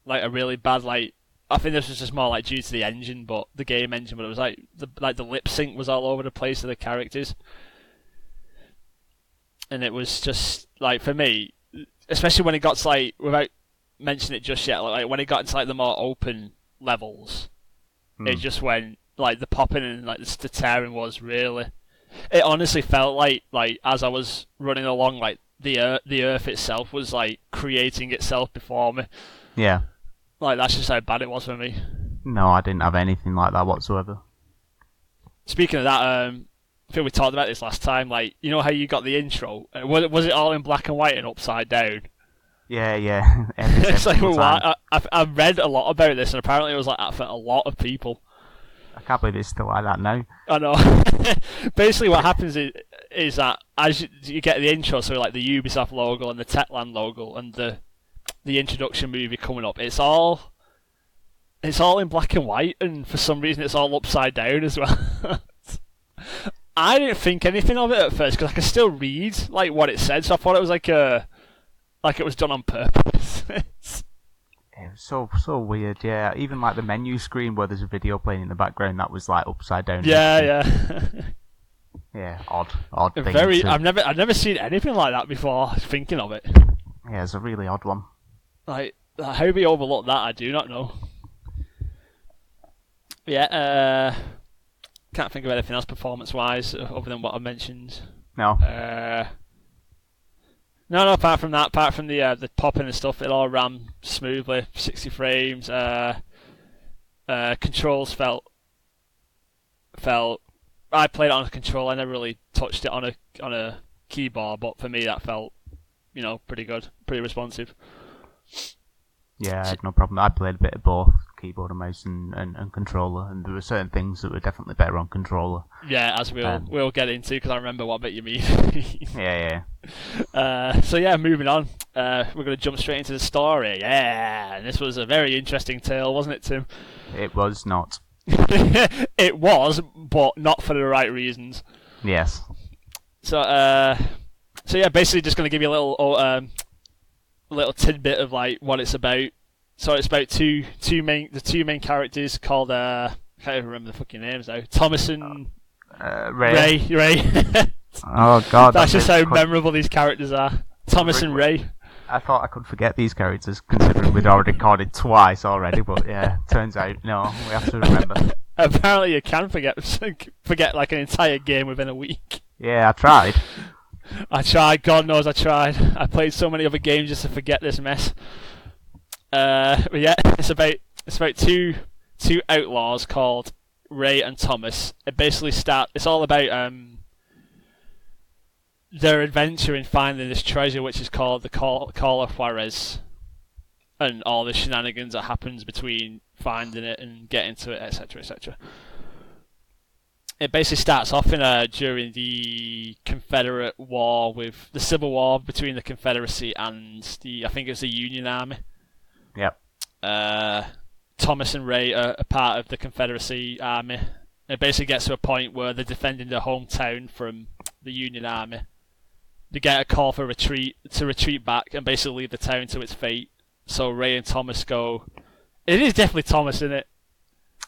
like a really bad like. I think this was just more like due to the engine, but the game engine. But it was like the lip sync was all over the place of the characters, and it was just like for me, especially when it got to like without mentioning it just yet, like when it got into like the more open levels, it just went like the popping and like the tearing was really. It honestly felt like as I was running along, like the earth itself was like creating itself before me. Yeah. Like that's just how bad it was for me. No, I didn't have anything like that whatsoever. Speaking of that, I think we talked about this last time. Like, you know how you got the intro? Was it all in black and white and upside down? Yeah. It's like, well, I've read a lot about this, and apparently it was like that for a lot of people. I can't believe it's still like that now. I know. Basically, what happens is that as you get the intro, so like the Ubisoft logo and the Techland logo and the introduction movie coming up, it's all in black and white, and for some reason it's all upside down as well. I didn't think anything of it at first because I could still read like what it said, so I thought it was like it was done on purpose. It was so weird, yeah. Even like the menu screen where there's a video playing in the background, that was like upside down. Yeah. Yeah, odd thing. I've never seen anything like that before. Thinking of it. Yeah, it's a really odd one. Like how we overlooked that, I do not know. Yeah, can't think of anything else performance-wise other than what I mentioned. No. No. Apart from the popping and stuff, it all ran smoothly. 60 frames. Controls felt. I played it on a controller. I never really touched it on a keyboard, but for me that felt, pretty good, pretty responsive. Yeah, I had no problem. I played a bit of both keyboard and mouse and controller, and there were certain things that were definitely better on controller. Yeah, as we'll get into, because I remember what bit you mean. Yeah. So yeah, moving on. We're going to jump straight into the story. Yeah, and this was a very interesting tale, wasn't it, Tim? It was not. It was, but not for the right reasons. Yes. So yeah, basically just going to give you a little tidbit of like what it's about. So it's about the two main characters called I can't even remember the fucking names now. Thomas and Ray. Ray. Oh God, that's just how memorable these characters are. Thomas and Ray. I thought I could forget these characters, considering we'd already recorded twice already. But yeah, turns out no, we have to remember. Apparently, you can forget like an entire game within a week. Yeah, I tried. I tried. God knows I tried. I played so many other games just to forget this mess. But yeah, it's about two outlaws called Ray and Thomas. It's all about their adventure in finding this treasure, which is called the Call of Juarez, and all the shenanigans that happens between finding it and getting to it, etc., etc. It basically starts off during the Confederate War, with the Civil War between the Confederacy and I think it was the Union Army. Yep. Thomas and Ray are a part of the Confederacy Army. It basically gets to a point where they're defending their hometown from the Union Army. They get a call to retreat back and basically leave the town to its fate. So Ray and Thomas go. It is definitely Thomas, isn't it?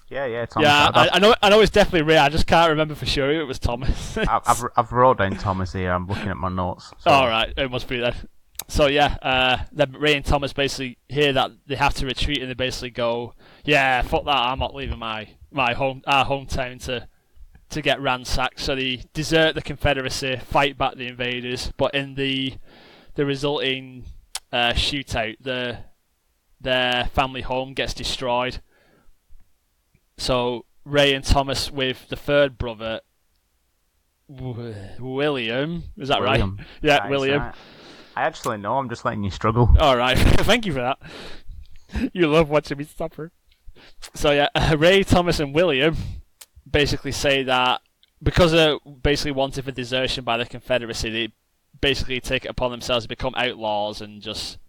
Yeah, Thomas. Yeah, I know it's definitely Ray. I just can't remember for sure it was Thomas. I've wrote down Thomas here. I'm looking at my notes. So. All right, it must be then. So yeah, then Ray and Thomas basically hear that they have to retreat, and they basically go, "Yeah, fuck that! I'm not leaving our hometown to get ransacked." So they desert the Confederacy, fight back the invaders, but in the resulting shootout, their family home gets destroyed. So Ray and Thomas with the third brother, William, is that William. right? Yeah, Nice, William. Right. I actually know. I'm just letting you struggle. All right, thank you for that. You love watching me suffer. So yeah, Ray, Thomas, and William basically say that because they're basically wanted for desertion by the Confederacy, they basically take it upon themselves to become outlaws and just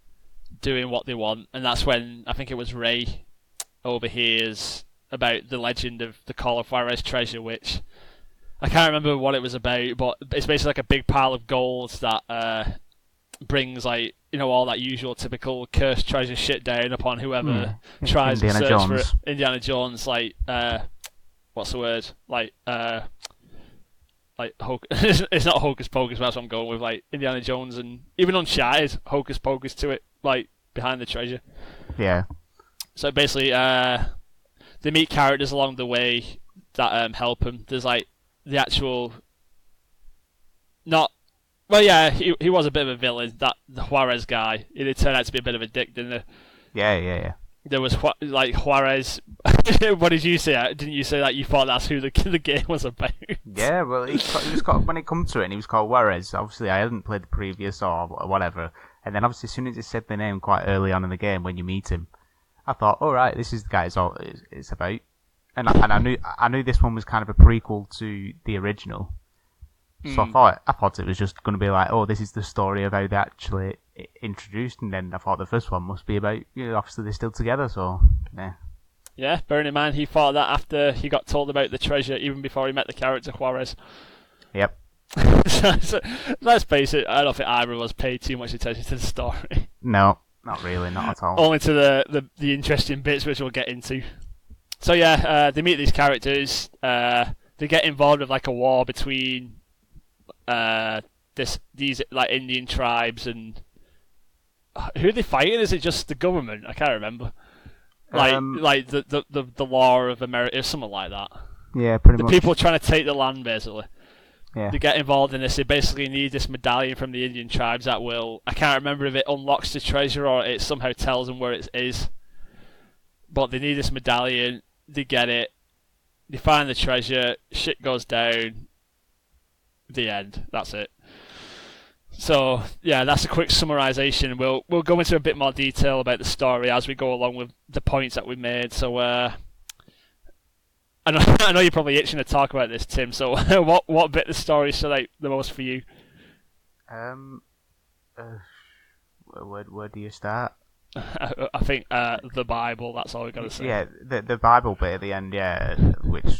doing what they want. And that's when I think it was Ray overhears about the legend of the Call of Juarez treasure, which I can't remember what it was about, but it's basically like a big pile of gold that brings, like, you know, all that usual typical cursed treasure shit down upon whoever tries to search for it. Indiana Jones, like, what's the word? Like it's not hocus pocus, but that's what I'm going with. Like Indiana Jones and even Uncharted, hocus pocus to it, like behind the treasure. Yeah. So basically, they meet characters along the way that help them. There's like the actual, not. Well, yeah, he was a bit of a villain. That the Juarez guy, he did turn out to be a bit of a dick, didn't he? Yeah. There was like Juarez. What did you say? Didn't you say that you thought that's who the game was about? Yeah, well, he was called, when it comes to it, and he was called Juarez. Obviously, I hadn't played the previous or whatever, and then obviously as soon as he said the name quite early on in the game when you meet him, I thought, all right, this is the guy it's about, and I knew this one was kind of a prequel to the original. So I thought it was just going to be like, oh, this is the story of how they actually introduced, and then I thought the first one must be about, you know, obviously they're still together, so yeah. Yeah, bearing in mind he thought that after he got told about the treasure, even before he met the character Juarez. Yep. so, let's face it, I don't think either of us paid too much attention to the story. No, not really, not at all. Only to the interesting bits, which we'll get into. So yeah, they meet these characters. They get involved with like a war between these like Indian tribes, and who are they fighting? Is it just the government? I can't remember. Like the law of America, or something like that. Yeah, pretty much. The people trying to take the land, basically. Yeah. They get involved in this. They basically need this medallion from the Indian tribes that will, I can't remember if it unlocks the treasure or it somehow tells them where it is. But they need this medallion. They get it. They find the treasure. Shit goes down. The end. That's it. So yeah, that's a quick summarization. We'll go into a bit more detail about the story as we go along with the points that we made. So I know you're probably itching to talk about this, Tim. So what bit of the story stood out the most for you? Where do you start? I think the Bible. That's all we got to say. Yeah, the Bible bit at the end. Yeah, which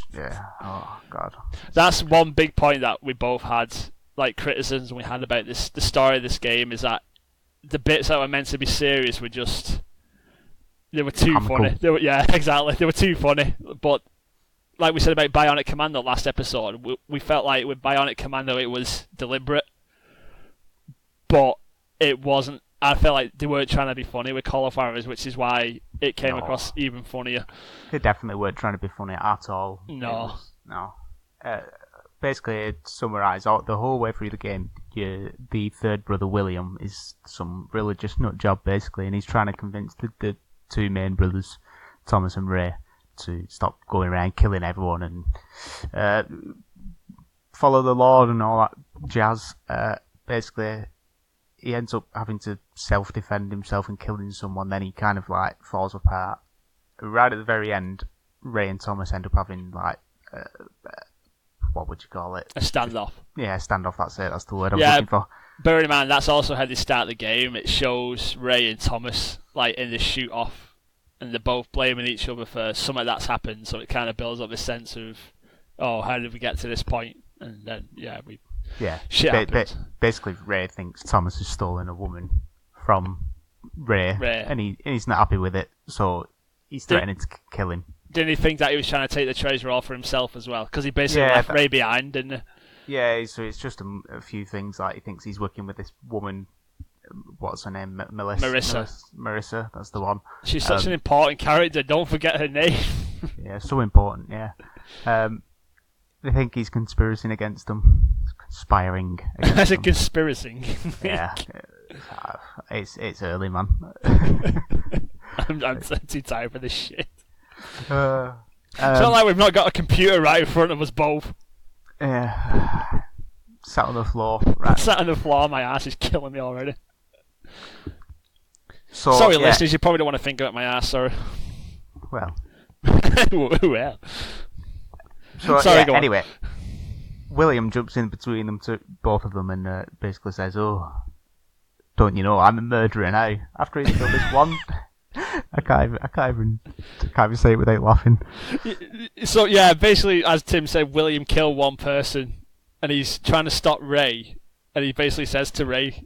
oh god. That's one big point that we both had, like criticisms we had about this. The story of this game is that the bits that were meant to be serious were just they were too comical. funny. Exactly. They were too funny, but like we said about Bionic Commando last episode, we felt like with Bionic Commando it was deliberate, but it wasn't. I felt like they weren't trying to be funny with Call of Juarez, which is why it came across even funnier. They definitely weren't trying to be funny at all. No. Basically, to summarise, the whole way through the game, the third brother, William, is some religious nut job, basically, and he's trying to convince the two main brothers, Thomas and Ray, to stop going around killing everyone and follow the Lord and all that jazz. Basically, he ends up having to self-defend himself and killing someone, then he kind of like falls apart. Right at the very end, Ray and Thomas end up having like what would you call it? A standoff. Yeah, standoff, that's it, that's the word I'm looking for. Bearing in mind, that's also how they start the game. It shows Ray and Thomas like in the shoot-off, and they're both blaming each other for something that's happened, so it kind of builds up this sense of, oh, how did we get to this point? And then, shit happens. Basically, Ray thinks Thomas has stolen a woman from Ray. And he's not happy with it, so he's threatening to kill him. Didn't he think that he was trying to take the treasure all for himself as well? Because he basically left Ray behind, didn't he? Yeah, so it's just a few things, like he thinks he's working with this woman, what's her name? Marissa, that's the one. She's such an important character, don't forget her name. Yeah, so important, yeah. They think he's conspiring against them. Conspiring against That's them. A conspiracy. Yeah. It's early, man. I'm too tired for this shit. It's It's not like we've not got a computer right in front of us both. Yeah. Sat on the floor. Right. Sat on the floor, my ass is killing me already. So, sorry, listeners, you probably don't want to think about my ass, sorry. Well. Well. So, sorry, go on. Anyway, William jumps in between them, both of them, and basically says, "Oh, don't you know I'm a murderer now?" After he's killed this one, I can't even say it without laughing. So yeah, basically, as Tim said, William killed one person, and he's trying to stop Ray, and he basically says to Ray,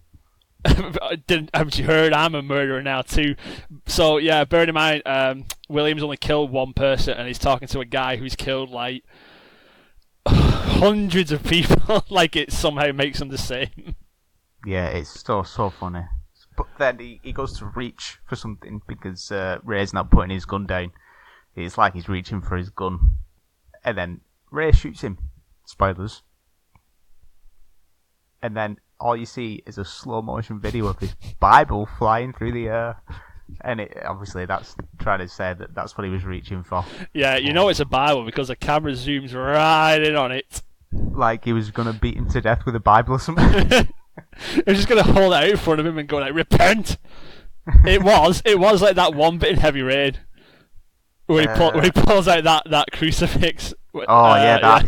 haven't you heard I'm a murderer now too? So yeah, bear in mind, William's only killed one person, and he's talking to a guy who's killed like hundreds of people. Like it somehow makes them the same. Yeah, it's so funny. But then he goes to reach for something because Ray's not putting his gun down. It's like he's reaching for his gun, and then Ray shoots him. Spoilers. And then all you see is a slow motion video of this Bible flying through the air. And obviously that's trying to say that that's what he was reaching for. Yeah, you know it's a Bible because the camera zooms right in on it. Like he was going to beat him to death with a Bible or something. He was just going to hold it out in front of him and go like, repent! It was like that one bit in Heavy Rain. Where he pulls out that crucifix. Yeah.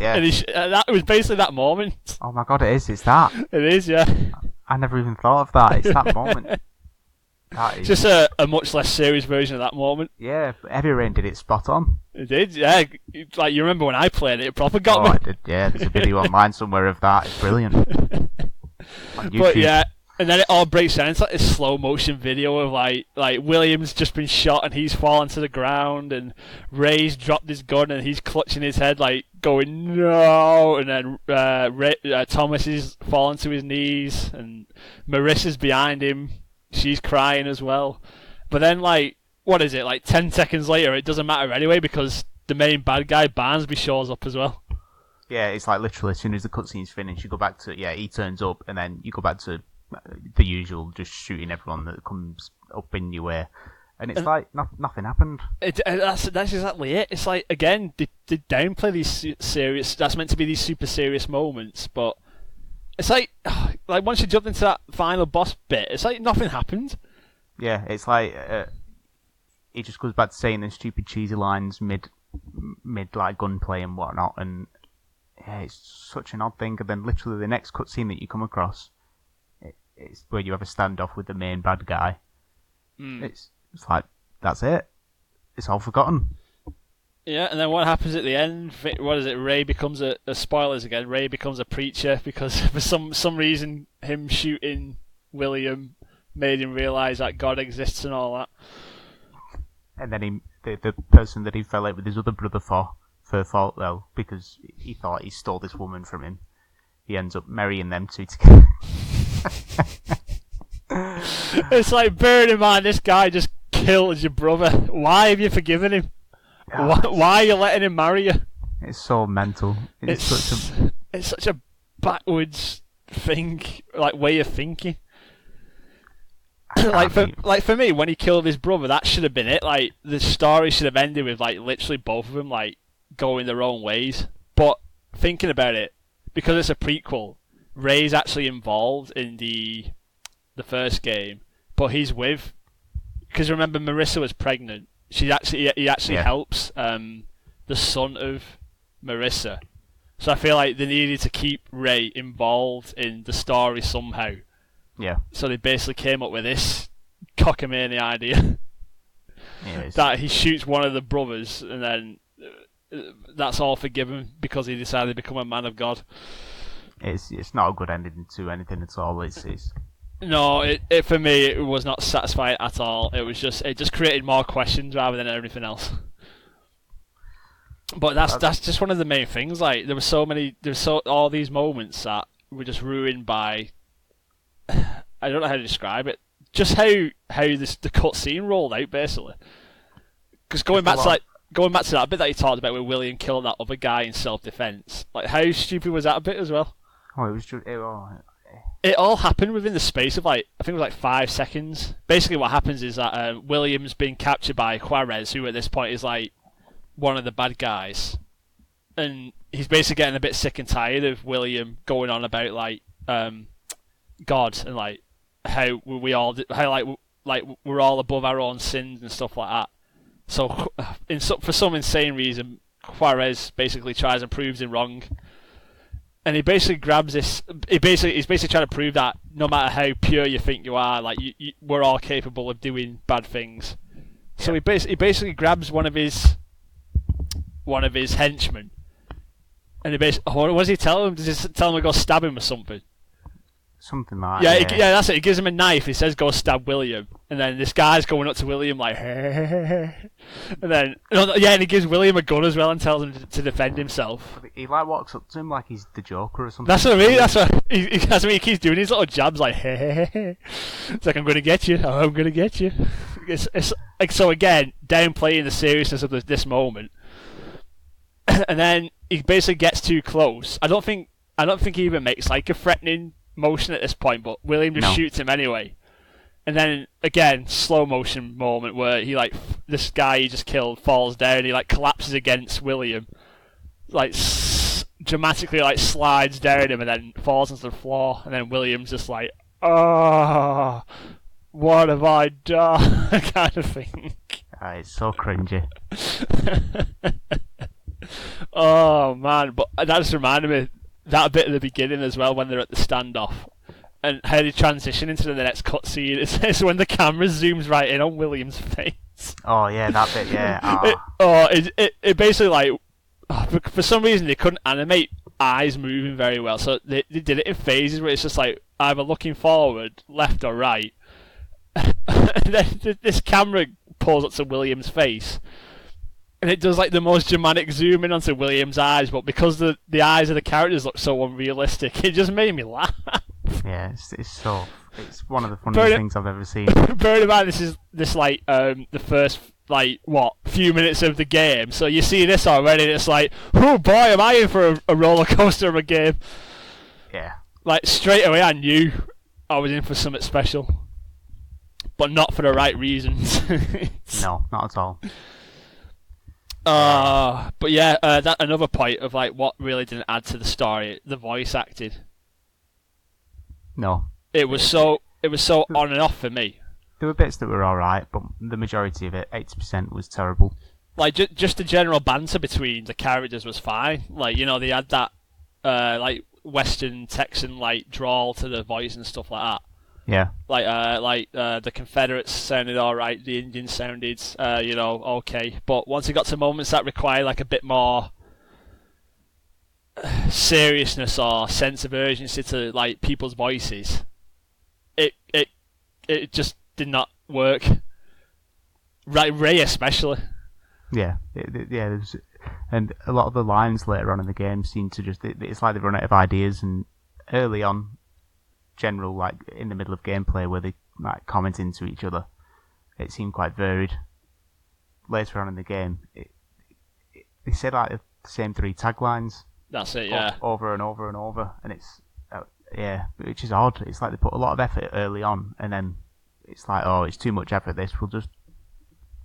That was basically that moment. Oh my god, it is. It's that. It is, yeah. I never even thought of that. It's that moment. That is... Just a much less serious version of that moment. Yeah, but Heavy Rain did it spot on. It did, yeah. Like, you remember when I played it, it proper got me. I did, yeah. There's a video online somewhere of that. It's brilliant. But yeah, and then it all breaks down. It's like this slow motion video of like William's just been shot and he's fallen to the ground, and Ray's dropped his gun and he's clutching his head like going no, and then Thomas is falling to his knees and Marissa's behind him. She's crying as well. But then like, what is it, like 10 seconds later it doesn't matter anyway because the main bad guy Barnsby shows up as well. Yeah, it's like literally as soon as the cutscene's finished, you go back to, he turns up, and then you go back to the usual, just shooting everyone that comes up in your way. And it's like, nothing happened. That's exactly it. It's like, again, they downplay these serious, that's meant to be these super serious moments, but it's like once you jump into that final boss bit, it's like nothing happened. Yeah, it's like, he just goes back to saying the stupid cheesy lines mid like gunplay and whatnot, and yeah, it's such an odd thing. And then literally the next cutscene that you come across, it's where you have a standoff with the main bad guy. It's like, that's it. It's all forgotten. Yeah, and then what happens at the end? What is it? Ray becomes a spoilers again. Ray becomes a preacher because for some reason him shooting William made him realise that God exists and all that. And then the person that he fell out with his other brother for for fault though, because he thought he stole this woman from him. He ends up marrying them two together. It's like, bearing in mind, this guy just killed your brother. Why have you forgiven him? Why are you letting him marry you? It's so mental. It's such a backwards thing, like way of thinking. like for me, when he killed his brother, that should have been it. Like, the story should have ended with like literally both of them like going their own ways. But thinking about it, because it's a prequel, Ray's actually involved in the first game, but he's with, because remember Marissa was pregnant. He actually helps the son of Marissa. So I feel like they needed to keep Ray involved in the story somehow. Yeah. So they basically came up with this cockamamie idea that he shoots one of the brothers, and then that's all forgiven because he decided to become a man of God. It's not a good ending to anything at all. It's No, it for me it was not satisfying at all. It just created more questions rather than everything else. But that's just one of the main things. Like, there were all these moments that were just ruined by, I don't know how to describe it. Just how the cutscene rolled out, basically. Because going back to that bit that you talked about where William killed that other guy in self-defense, like, how stupid was that bit as well? Oh, it was just it all happened within the space of, like, I think it was like 5 seconds. Basically what happens is that William's been captured by Juarez, who at this point is like one of the bad guys, and he's basically getting a bit sick and tired of William going on about like God and like how we're all above our own sins and stuff like that. So for some insane reason, Juarez basically tries and proves him wrong. And he basically grabs this. He's basically trying to prove that no matter how pure you think you are, like we're all capable of doing bad things. Yeah. So he basically grabs one of his henchmen, and what does he tell him? Does he tell him to go stab him or something? Something like that. Yeah, that's it. He gives him a knife. He says, "Go stab William," and then this guy's going up to William like, and then and he gives William a gun as well and tells him to defend himself. He like walks up to him like he's the Joker or something. That's what I mean. That's what he keeps doing. His little jabs like, it's like, I'm gonna get you. Oh, I'm gonna get you. It's like, so again, downplaying the seriousness of this moment, and then he basically gets too close. I don't think he even makes like a threatening motion at this point, but William just shoots him anyway. And then again, slow motion moment where he like this guy he just killed falls down and he like collapses against William, like dramatically like slides down him and then falls onto the floor, and then William's just like, oh, what have I done? kind of thing. It's so cringy. Oh man, but that just reminded me that bit at the beginning as well when they're at the standoff and how they transition into the next cutscene. It's when the camera zooms right in on William's face. Oh yeah, that bit, yeah. It basically like, for some reason they couldn't animate eyes moving very well, so they did it in phases where it's just like either looking forward, left or right, and then this camera pulls up to William's face. And it does like the most dramatic zoom in onto William's eyes, but because the eyes of the characters look so unrealistic, it just made me laugh. Yeah, it's one of the funniest things I've ever seen. Bearing in mind this like the first few minutes of the game, so you see this already, and it's like, oh boy, am I in for a roller coaster of a game? Yeah. Like straight away, I knew I was in for something special, but not for the right reasons. No, not at all. But yeah, that another point of like what really didn't add to the story, the voice acting. No. It was so on and off for me. There were bits that were alright, but the majority of it, 80%, was terrible. Like just the general banter between the characters was fine. Like, you know, they had that like Western Texan like drawl to the voice and stuff like that. Yeah. Like the Confederates sounded alright, the Indians sounded okay, but once it got to moments that require like a bit more seriousness or sense of urgency to like people's voices, it just did not work. Right, Ray especially. Yeah, And a lot of the lines later on in the game seem to it's like they run out of ideas, and early on, general, like in the middle of gameplay where they like commenting to each other, it seemed quite varied. Later on in the game, they said like the same 3 taglines. That's it, yeah. Over and over and over, and it's which is odd. It's like they put a lot of effort early on, and then it's like, oh, it's too much effort. We'll just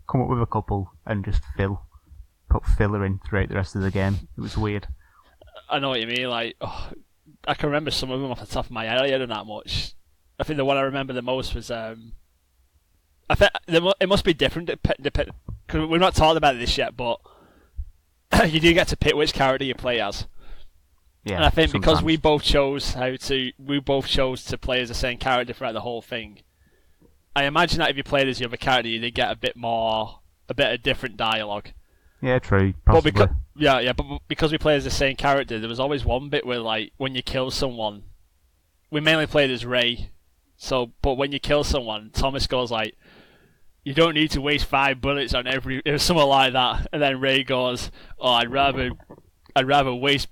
come up with a couple and just put filler in throughout the rest of the game. It was weird. I know what you mean. Like, I can remember some of them off the top of my head. I didn't that much. I think the one I remember the most was I think it must be different because we've not talked about this yet, but you do get to pick which character you play as. Yeah, and I think because we both chose to play as the same character throughout the whole thing. I imagine that if you played as the other character, you did get a bit of different dialogue. Yeah, true. Possibly. But because we played as the same character, there was always one bit where, like, when you kill someone, we mainly played as Ray. But when you kill someone, Thomas goes like, "You don't need to waste 5 bullets on every." It was something like that, and then Ray goes, "Oh, I'd rather waste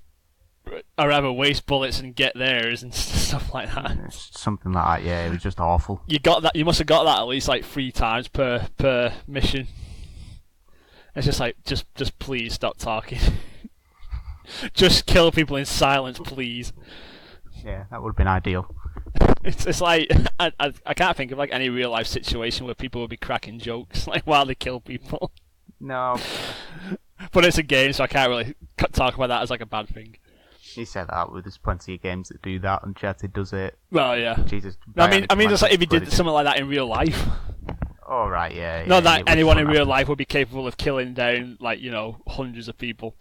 bullets and get theirs," and stuff like that. Something like that. Yeah, it was just awful. You got that? You must have got that at least like 3 times per mission. It's just like, just please stop talking. Just kill people in silence, please. Yeah, that would have been ideal. It's like I can't think of like any real life situation where people would be cracking jokes like while they kill people. No. But it's a game, so I can't really talk about that as like a bad thing. He said that, there's plenty of games that do that, Uncharted does it. Well, yeah. Jesus. I mean, just like if you did something like that in real life. Oh, right, yeah. Not that anyone in real life would be capable of killing down, like, hundreds of people.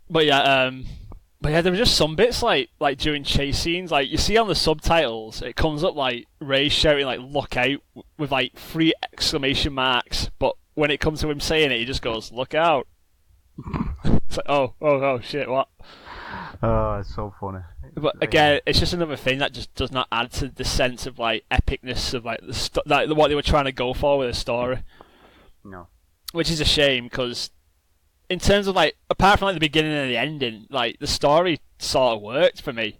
But yeah, there were just some bits like during chase scenes, like you see on the subtitles, it comes up like Ray shouting like "look out" with like 3 exclamation marks, but when it comes to him saying it, he just goes "look out." It's like, oh shit, what? Oh, it's so funny. But again, it's just another thing that just does not add to the sense of like epicness of like what they were trying to go for with the story. No. Which is a shame, because in terms of like, apart from like the beginning and the ending, like the story sort of worked for me.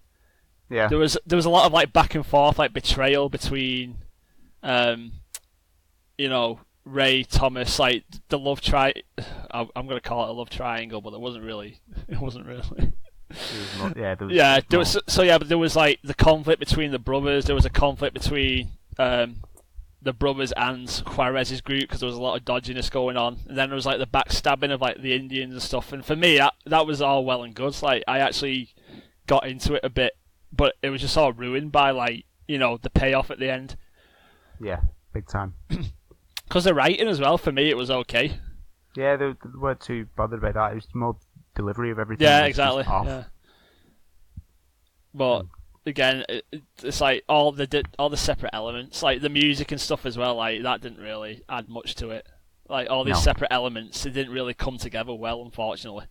Yeah. There was a lot of like back and forth, like betrayal between, Ray, Thomas, like the love I'm gonna call it a love triangle, but it wasn't really. But there was like the conflict between the brothers. There was a conflict between the brothers and Juarez's group, because there was a lot of dodginess going on. And then there was like the backstabbing of like the Indians and stuff. And for me, that was all well and good. Like I actually got into it a bit, but it was just all ruined by like the payoff at the end. Yeah, big time. Because the writing as well, for me, it was okay. Yeah, they weren't too bothered by that. It was more delivery of everything. Yeah, exactly. Yeah. But again, it's like all the separate elements, like the music and stuff as well. Like that didn't really add much to it. Like all these separate elements, they didn't really come together well, unfortunately.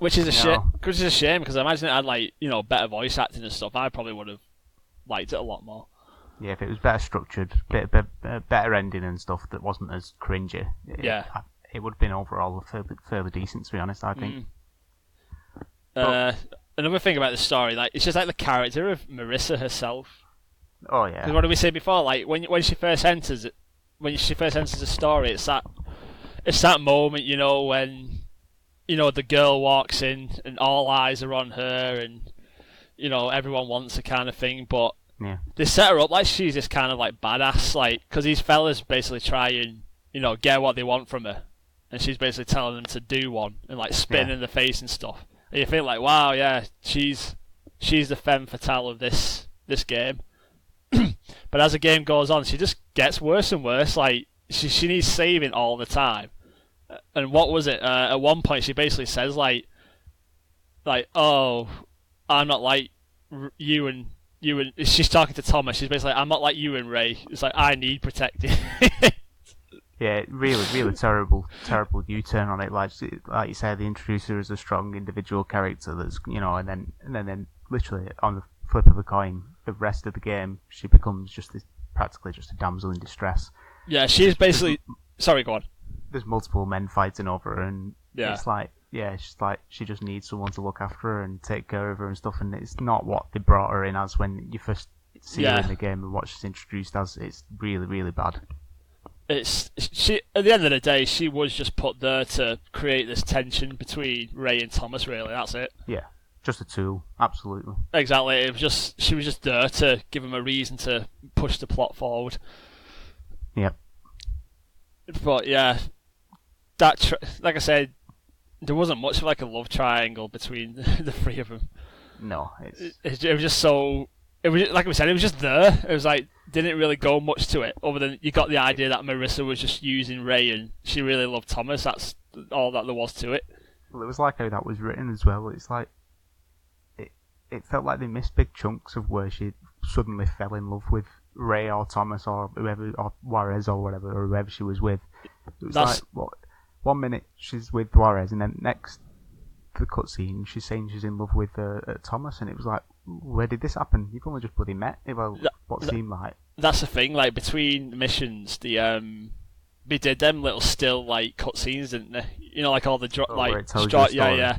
Which is a shame. Which is a shame, because I imagine it had like better voice acting and stuff. I probably would have liked it a lot more. Yeah, if it was better structured, better ending and stuff that wasn't as cringy. It would have been overall fairly decent, to be honest, I think. Another thing about the story, like it's just like the character of Marissa herself. Oh yeah. 'Cause what did we say before? Like when she first enters the story, it's that moment, when the girl walks in and all eyes are on her, and everyone wants her kind of thing, but. Yeah. They set her up like she's this kind of like badass, like, because these fellas basically try and get what they want from her, and she's basically telling them to do one and like spin in the face and stuff. And you feel like, wow, yeah, she's the femme fatale of this game. But as the game goes on, she just gets worse and worse. Like she needs saving all the time. And what was it? At one point, she basically says like, oh, I'm not like you and. She's talking to Thomas. She's basically like, I'm not like you and Ray. It's like, I need protecting. Yeah, really, really terrible U-turn on it. Like you said, they introduce her as a strong individual character that's, and then literally on the flip of a coin, the rest of the game, she becomes practically just a damsel in distress. Yeah, she's basically. Sorry, go on. there's multiple men fighting over her, and it's like, she's like, she just needs someone to look after her and take care of her and stuff, and it's not what they brought her in as when you first see her in the game and what she's introduced as. It's really, really bad. She at the end of the day, she was just put there to create this tension between Ray and Thomas, really, that's it. Yeah, just a tool, absolutely. Exactly, she was just there to give him a reason to push the plot forward. Yep. But yeah, like I said, there wasn't much of like a love triangle between the three of them. No, it was just so. It was like we said, it was just there. It was like didn't really go much to it, other than you got the idea that Marissa was just using Ray and she really loved Thomas. That's all that there was to it. Well, it was like how that was written as well. It's like it felt like they missed big chunks of where she suddenly fell in love with Ray or Thomas or whoever, or Juarez or whatever, or whoever she was with. It was like, what? 1 minute she's with Juarez, and then next the cutscene she's saying she's in love with Thomas, and it was like, where did this happen? You've only just bloody met. Well, what seemed like. That's the thing. Like between missions, they did them little still like cutscenes, didn't they? You know, like all the yeah.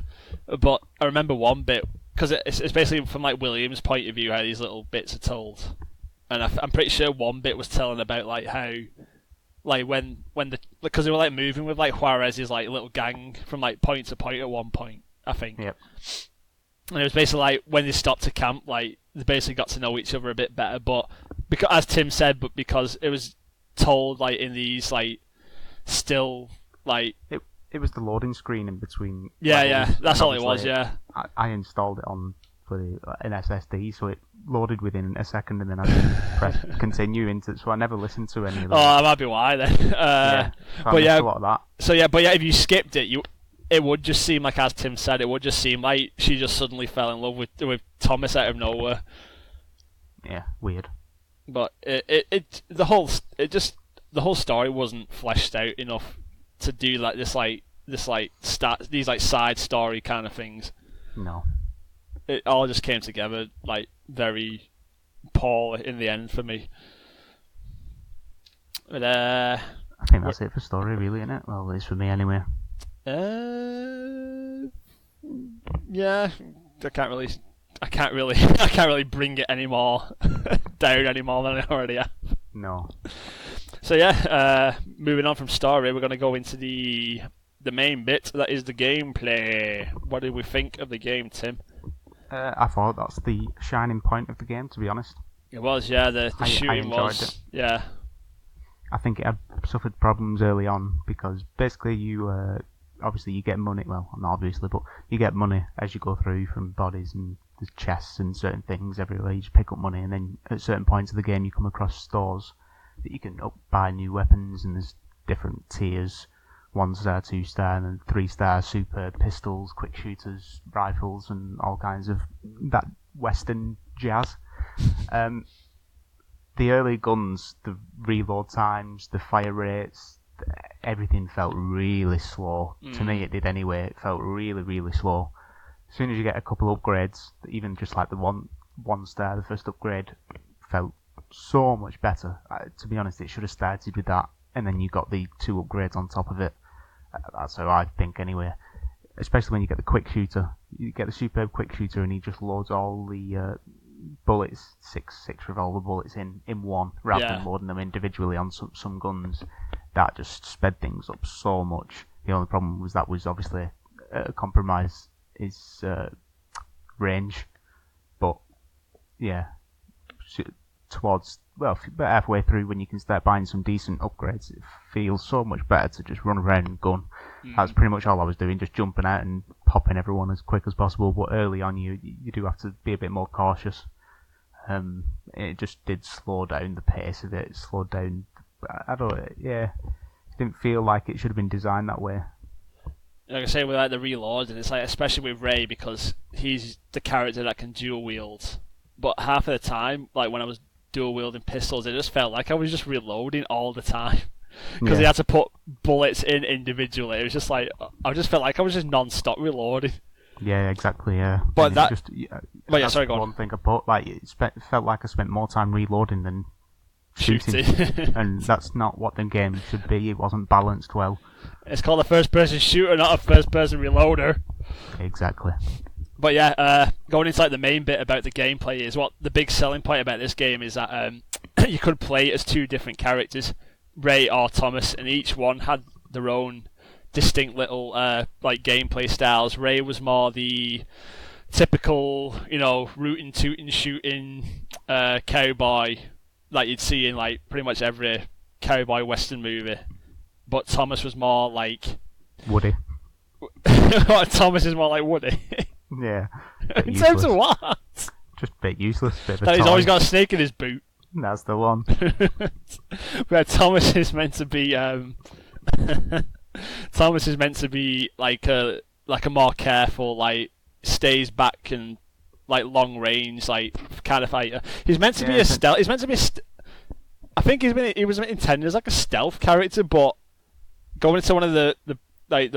But I remember one bit because it's basically from like William's point of view how these little bits are told, and I'm pretty sure one bit was telling about like how. Like when because they were like moving with like Juarez's like little gang from like point to point at one point, I think. Yep. And it was basically like when they stopped to camp, like they basically got to know each other a bit better. But because, as Tim said, but because it was told like in these like still like it was the loading screen in between. Yeah, that's all it was. Yeah. I installed it on an SSD, so it loaded within a second, and then I pressed continue into it. So I never listened to any of that. Oh, that might be why then. But yeah, a lot of that. So yeah, but yeah, if you skipped it, it would just seem like, as Tim said, it would just seem like she just suddenly fell in love with Thomas out of nowhere. Yeah, weird. But the whole story wasn't fleshed out enough to do like these side story kind of things. No. It all just came together like very poor in the end for me. But I think that's it for story, really, isn't it? Well, at least for me, anyway. Yeah, I can't really bring it anymore down any more than I already have. No. So yeah, moving on from story, we're going to go into the main bit, that is the gameplay. What did we think of the game, Tim? I thought that's the shining point of the game, to be honest. It was, yeah. The shooting was, it. Yeah. I think it had suffered problems early on because basically you obviously you get money. Well, not obviously, but you get money as you go through from bodies and there's chests and certain things everywhere. You just pick up money, and then at certain points of the game you come across stores that you can buy new weapons, and there's different tiers. 1-star, 2-star, and then 3-star super pistols, quick shooters, rifles, and all kinds of that Western jazz. The early guns, the reload times, the fire rates, everything felt really slow. To me, it did anyway. It felt really, really slow. As soon as you get a couple upgrades, even just like the one star, the first upgrade, felt so much better. To be honest, it should have started with that, and then you got the 2 upgrades on top of it. That's how I think anyway. Especially when you get the quick shooter. You get the superb quick shooter and he just loads all the bullets, six revolver bullets in one, rather than loading them individually on some guns. That just sped things up so much. The only problem was that was obviously a compromise is range. But yeah, towards halfway through, when you can start buying some decent upgrades, it feels so much better to just run around and gun. That's pretty much all I was doing, just jumping out and popping everyone as quick as possible. But early on, you do have to be a bit more cautious. It just did slow down the pace of it. It slowed down. It didn't feel like it should have been designed that way. Like I say, with like the reloads, and it's like especially with Ray, because he's the character that can dual wield. But half of the time, like when I was dual wielding pistols, it just felt like I was just reloading all the time because he had to put bullets in individually. It was just like I just felt like I was just non-stop reloading. Yeah, exactly. Yeah, but sorry, go on. One thing I put, like it felt like I spent more time reloading than shooting. And that's not what the game should be. It wasn't balanced well. It's called a first-person shooter, not a first-person reloader. Exactly. But yeah, going into like the main bit about the gameplay is what the big selling point about this game is that you could play as two different characters, Ray or Thomas, and each one had their own distinct little like gameplay styles. Ray was more the typical, rootin', tootin', shooting cowboy like you'd see in like pretty much every cowboy western movie. But Thomas was more like Woody. Thomas is more like Woody. Yeah. In terms of what? Just a bit useless. Bit of that he's always got a snake in his boot. That's the one. Where Thomas is meant to be Thomas is meant to be like a more careful, like stays back and like long range, like kind of fighter. He's meant to be a stealth. He's meant to be. I think he was intended as like a stealth character, but going into one of the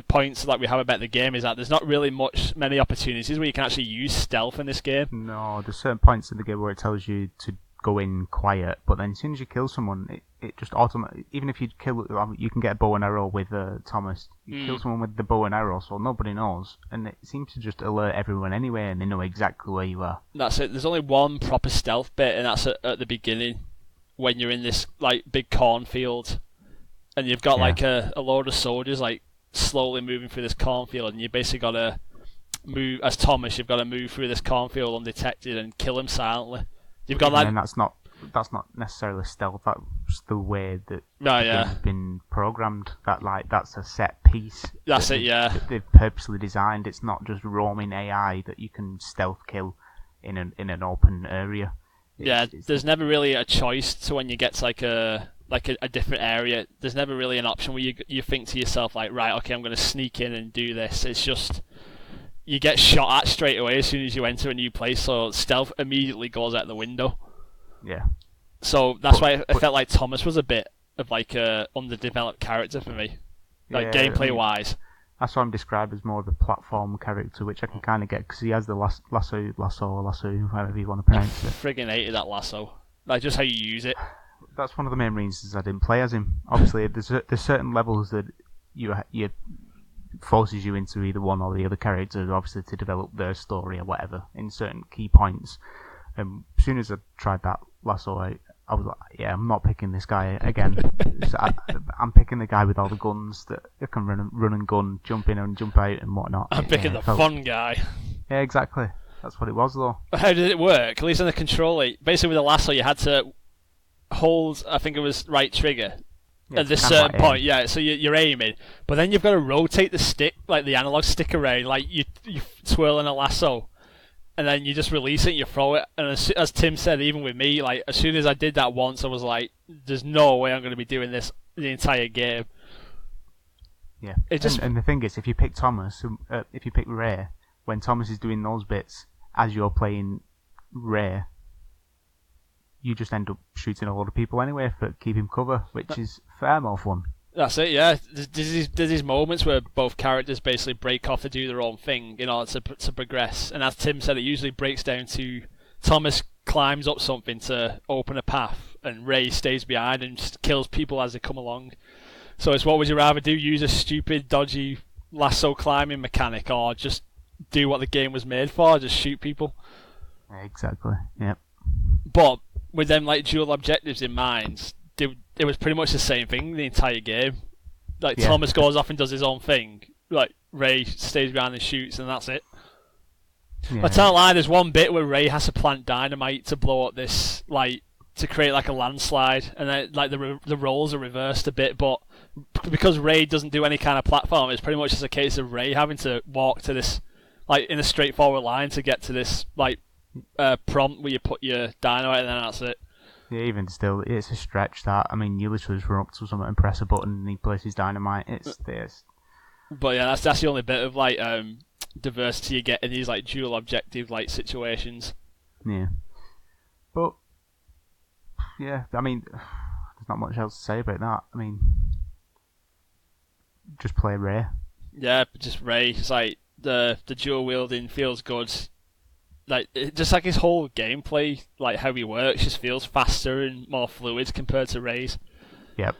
points like we have about the game is that there's not really many opportunities where you can actually use stealth in this game. No, there's certain points in the game where it tells you to go in quiet, but then as soon as you kill someone, it just automatically, even if you kill, you can get a bow and arrow with Thomas. You kill someone with the bow and arrow, so nobody knows, and it seems to just alert everyone anyway, and they know exactly where you are. That's it. There's only one proper stealth bit, and that's at the beginning when you're in this like big cornfield, and you've got like a load of soldiers like slowly moving through this cornfield, and you basically got to move as Thomas. You've got to move through this cornfield undetected and kill him silently. You've got and that's not necessarily stealth. That's the way that it's been programmed. That's a set piece. That's it. Yeah. That they've purposely designed. It's not just roaming AI that you can stealth kill in an open area. There's never really a choice to when you get to like a different area. There's never really an option where you think to yourself like, right, okay, I'm going to sneak in and do this. It's just you get shot at straight away as soon as you enter a new place, so stealth immediately goes out the window. Yeah. So that's why I felt like Thomas was a bit of like a underdeveloped character for me, like gameplay wise. That's why I'm described as more of a platform character, which I can kind of get because he has the lasso, however you want to pronounce it. I friggin' hated that lasso. Like just how you use it. That's one of the main reasons I didn't play as him. Obviously, there's certain levels that you forces you into either one or the other character, obviously to develop their story or whatever in certain key points. As soon as I tried that lasso, I was like, yeah, I'm not picking this guy again. I'm picking the guy with all the guns that can run and gun, jump in and jump out and whatnot. I'm picking the fun guy. Yeah, exactly. That's what it was though. How did it work? At least on the controller, basically with the lasso, you had to hold, I think it was right trigger at this certain point. Yeah, so you're aiming, but then you've got to rotate the stick, like the analog stick around, like you twirling a lasso, and then you just release it, you throw it, and as Tim said, even with me, like as soon as I did that once, I was like, "There's no way I'm going to be doing this the entire game." Yeah, and the thing is, if you pick Ray, when Thomas is doing those bits as you're playing Ray, you just end up shooting a lot of people anyway for keep him cover, which is far more fun. That's it, yeah. There's these moments where both characters basically break off to do their own thing in order to progress. And as Tim said, it usually breaks down to Thomas climbs up something to open a path, and Ray stays behind and just kills people as they come along. So it's what would you rather do? Use a stupid, dodgy lasso climbing mechanic, or just do what the game was made for, just shoot people? Exactly, yep. But with them like dual objectives in mind, it was pretty much the same thing the entire game. Like Thomas goes off and does his own thing. Like Ray stays behind and shoots, and that's it. Yeah. I tell a lie. There's one bit where Ray has to plant dynamite to blow up this, like, to create like a landslide, and then like the roles are reversed a bit. But because Ray doesn't do any kind of platform, it's pretty much just a case of Ray having to walk to this, like, in a straightforward line to get to this, like, prompt where you put your dynamite, and then that's it. Yeah, even still, it's a stretch that. I mean, you literally just run up to someone and press a button and he places dynamite. It's this. But yeah, that's the only bit of like diversity you get in these like dual objective like situations. Yeah. But yeah, I mean, there's not much else to say about that. I mean, just play Ray. Yeah, just Ray. It's like the dual wielding feels good. just like his whole gameplay, like how he works, just feels faster and more fluid compared to Ray's. Yep.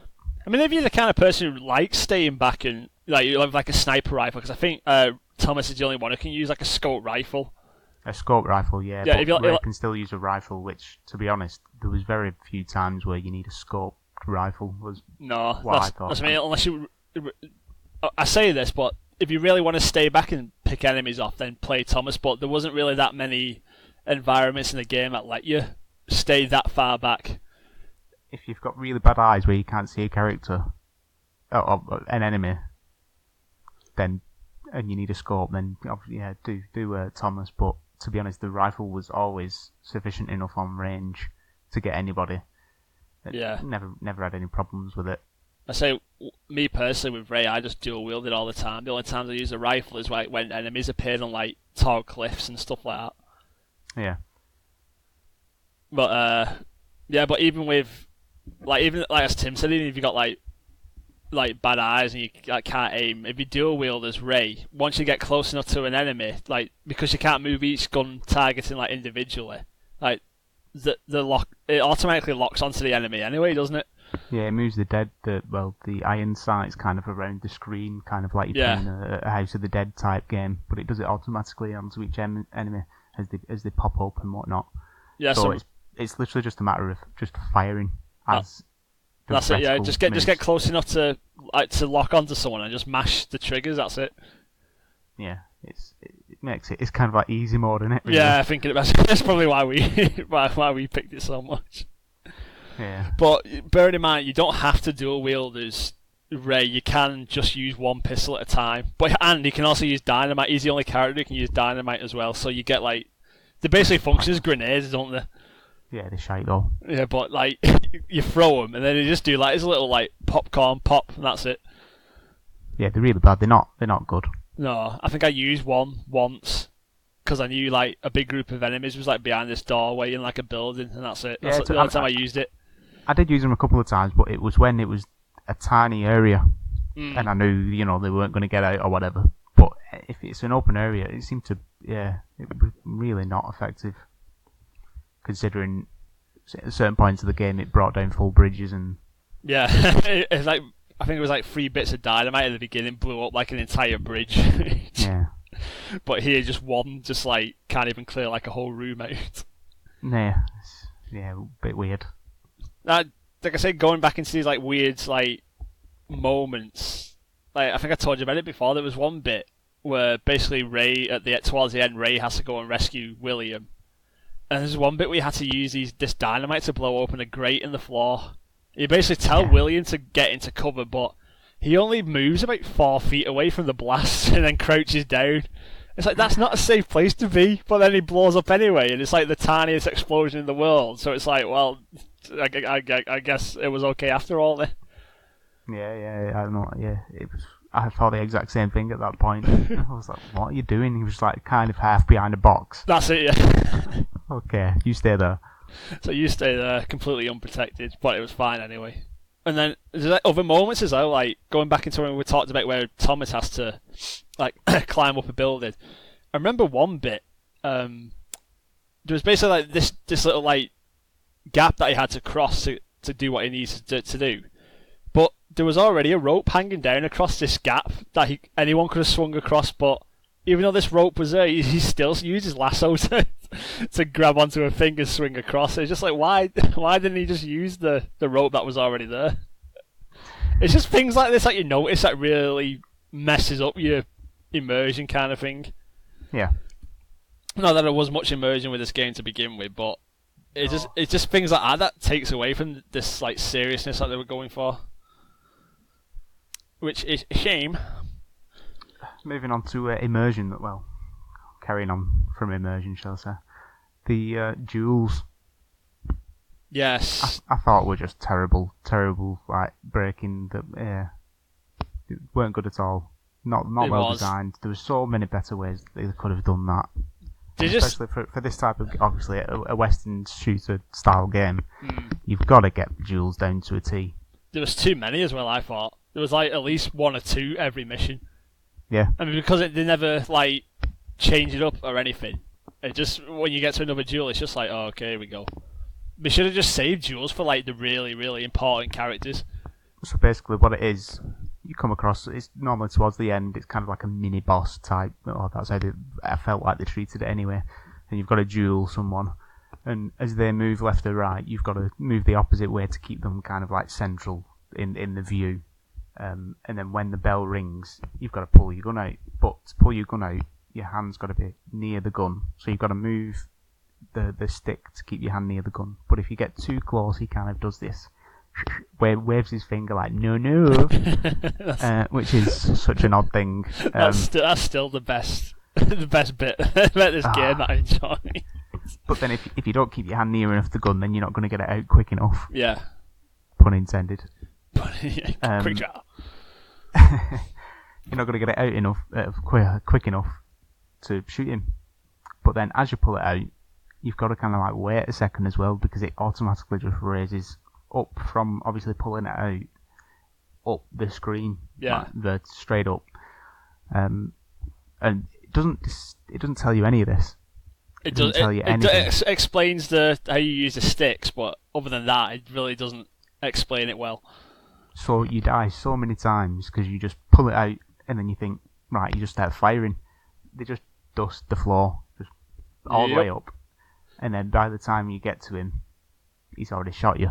I mean, if you're the kind of person who likes staying back and you have like a sniper rifle, because I think Thomas is the only one who can use like a scope rifle. A scope rifle, yeah. Yeah, but Ray can still use a rifle, which, to be honest, there was very few times where you need a scoped rifle. I thought. That's unless you. I say this, but if you really want to stay back and pick enemies off, then play Thomas. But there wasn't really that many environments in the game that let you stay that far back. If you've got really bad eyes where you can't see a character or an enemy, then and you need a scope, then do Thomas. But to be honest, the rifle was always sufficient enough on range to get anybody. Yeah. Never had any problems with it. I say, me personally with Ray, I just dual wield it all the time. The only times I use a rifle is like when enemies appear on like tall cliffs and stuff like that. Yeah. But but even with even as Tim said, even if you got like bad eyes and you can't aim, if you dual wield as Ray, once you get close enough to an enemy, because you can't move each gun targeting individually, the lock, it automatically locks onto the enemy anyway, doesn't it? Yeah, it moves the iron sights kind of around the screen, kind of like you're playing a House of the Dead type game, but it does it automatically onto each enemy as they pop up and whatnot. Yeah, so it's literally just a matter of just firing as. That's it. Yeah, just get close enough to lock onto someone and just mash the triggers. That's it. Yeah, it makes it's kind of like easy mode, isn't it? Really? Yeah, I think that's probably why we picked it so much. Yeah. But bearing in mind, you don't have to dual wield as Ray. You can just use one pistol at a time. And you can also use dynamite. He's the only character who can use dynamite as well. So you get they basically function as grenades, don't they? Yeah, they're shite though. Yeah, but you throw them and then they just do this little popcorn pop and that's it. Yeah, they're really bad. They're not good. No, I think I used one once because I knew a big group of enemies was behind this doorway in a building, and that's it. That's the only time I used it. I did use them a couple of times, but it was when it was a tiny area, and I knew they weren't going to get out or whatever. But if it's an open area, it seemed to it was really not effective. Considering at certain points of the game it brought down full bridges and... Yeah, it's I think it was 3 bits of dynamite at the beginning blew up an entire bridge. Yeah. But here just one can't even clear a whole room out. Yeah, a bit weird. Like I said, going back into these weird moments, I think I told you about it before, there was one bit where basically Ray, towards the end, Ray has to go and rescue William. And there's one bit where you had to use this dynamite to blow open a grate in the floor. You basically tell William to get into cover, but he only moves about 4 feet away from the blast and then crouches down. It's that's not a safe place to be, but then he blows up anyway, and it's the tiniest explosion in the world. So it's well, I guess it was okay after all then. Yeah, I don't know. Yeah, it was. I thought the exact same thing at that point. I was like, what are you doing? He was kind of half behind a box. That's it, yeah. Okay, you stay there. So you stay there, completely unprotected, but it was fine anyway. And then there's other moments as well, going back into when we talked about where Thomas has to climb up a building. I remember one bit, there was basically this little gap that he had to cross to do what he needs to do. But there was already a rope hanging down across this gap that anyone could have swung across, but even though this rope was there, he still used his lasso to grab onto a thing and swing across. It's just why didn't he just use the rope that was already there? It's just things like this that you notice that really messes up your immersion kind of thing. Yeah. Not that there was much immersion with this game to begin with, but it's just things like that takes away from this seriousness that they were going for. Which is a shame. Moving on to immersion, carrying on from immersion, shall I say. The duels. Yes. I thought were just terrible, breaking the... They weren't good at all. Not well designed. There were so many better ways they could have done that. Especially for this type of, obviously, a Western shooter style game, you've got to get duels down to a T. There was too many as well, I thought. There was at least 1 or 2 every mission. Yeah. I mean, because they never change it up or anything. It just when you get to another duel, it's just like, oh, okay, here we go. We should have just saved duels for like the really, really important characters. So basically, what it is, you come across, it's normally towards the end. It's kind of like a mini boss type. Oh, that's how I felt like they treated it anyway. And you've got to duel someone, and as they move left or right, you've got to move the opposite way to keep them kind of like central in the view. And then when the bell rings, you've got to pull your gun out. But to pull your gun out, your hand's got to be near the gun. So you've got to move the stick to keep your hand near the gun. But if you get too close, he kind of does this, waves his finger like no, which is such an odd thing. That's still the best bit about this game that I enjoy. But then if you don't keep your hand near enough to the gun, then you're not going to get it out quick enough. Yeah. Pun intended. Quick draw. You're not going to get it out enough, quick enough to shoot him. But then as you pull it out, you've got to kind of like wait a second as well, because it automatically just raises up from obviously pulling it out up the screen, like straight up, and it doesn't tell you any of this. It doesn't tell you anything. It explains how you use the sticks, but other than that, it really doesn't explain it well. So you die so many times because you just pull it out and then you think, right, you just start firing. They just dust the floor just all the way up, and then by the time you get to him, he's already shot you.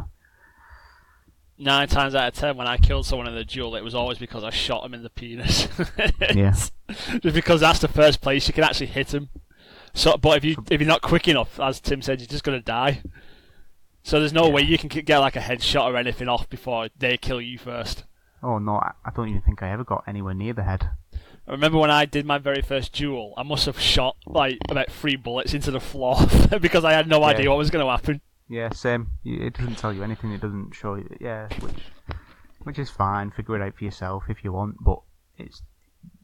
9 times out of 10, when I killed someone in the duel, it was always because I shot him in the penis. Yeah. Just because that's the first place you can actually hit him. So, but if you're not quick enough, as Tim said, you're just gonna die. So there's no way you can get like a headshot or anything off before they kill you first. Oh no, I don't even think I ever got anywhere near the head. I remember when I did my very first duel, I must have shot like about 3 bullets into the floor because I had no idea what was going to happen. Yeah, same. It doesn't tell you anything. It doesn't show you. Yeah, which is fine. Figure it out for yourself if you want. But it's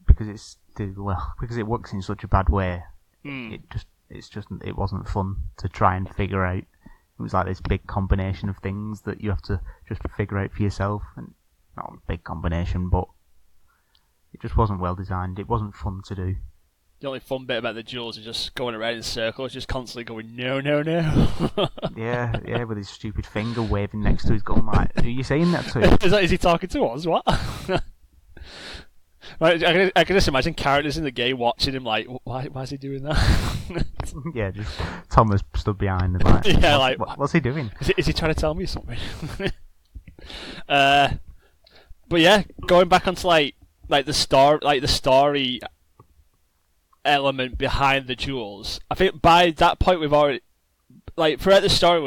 because it works in such a bad way. It wasn't fun to try and figure out. It was like this big combination of things that you have to just figure out for yourself, and not a big combination, but it just wasn't well designed. It wasn't fun to do. The only fun bit about the duels is just going around in circles, just constantly going, no, no, no. yeah, with his stupid finger waving next to his gun, like, who are you saying that to? Is he talking to us? What? I can just imagine characters in the game watching him like, why is he doing that? Yeah, just Thomas stood behind and like, yeah, what's he doing? Is he trying to tell me something? But yeah, going back onto like the story element behind the duels. I think by that point we've already throughout the story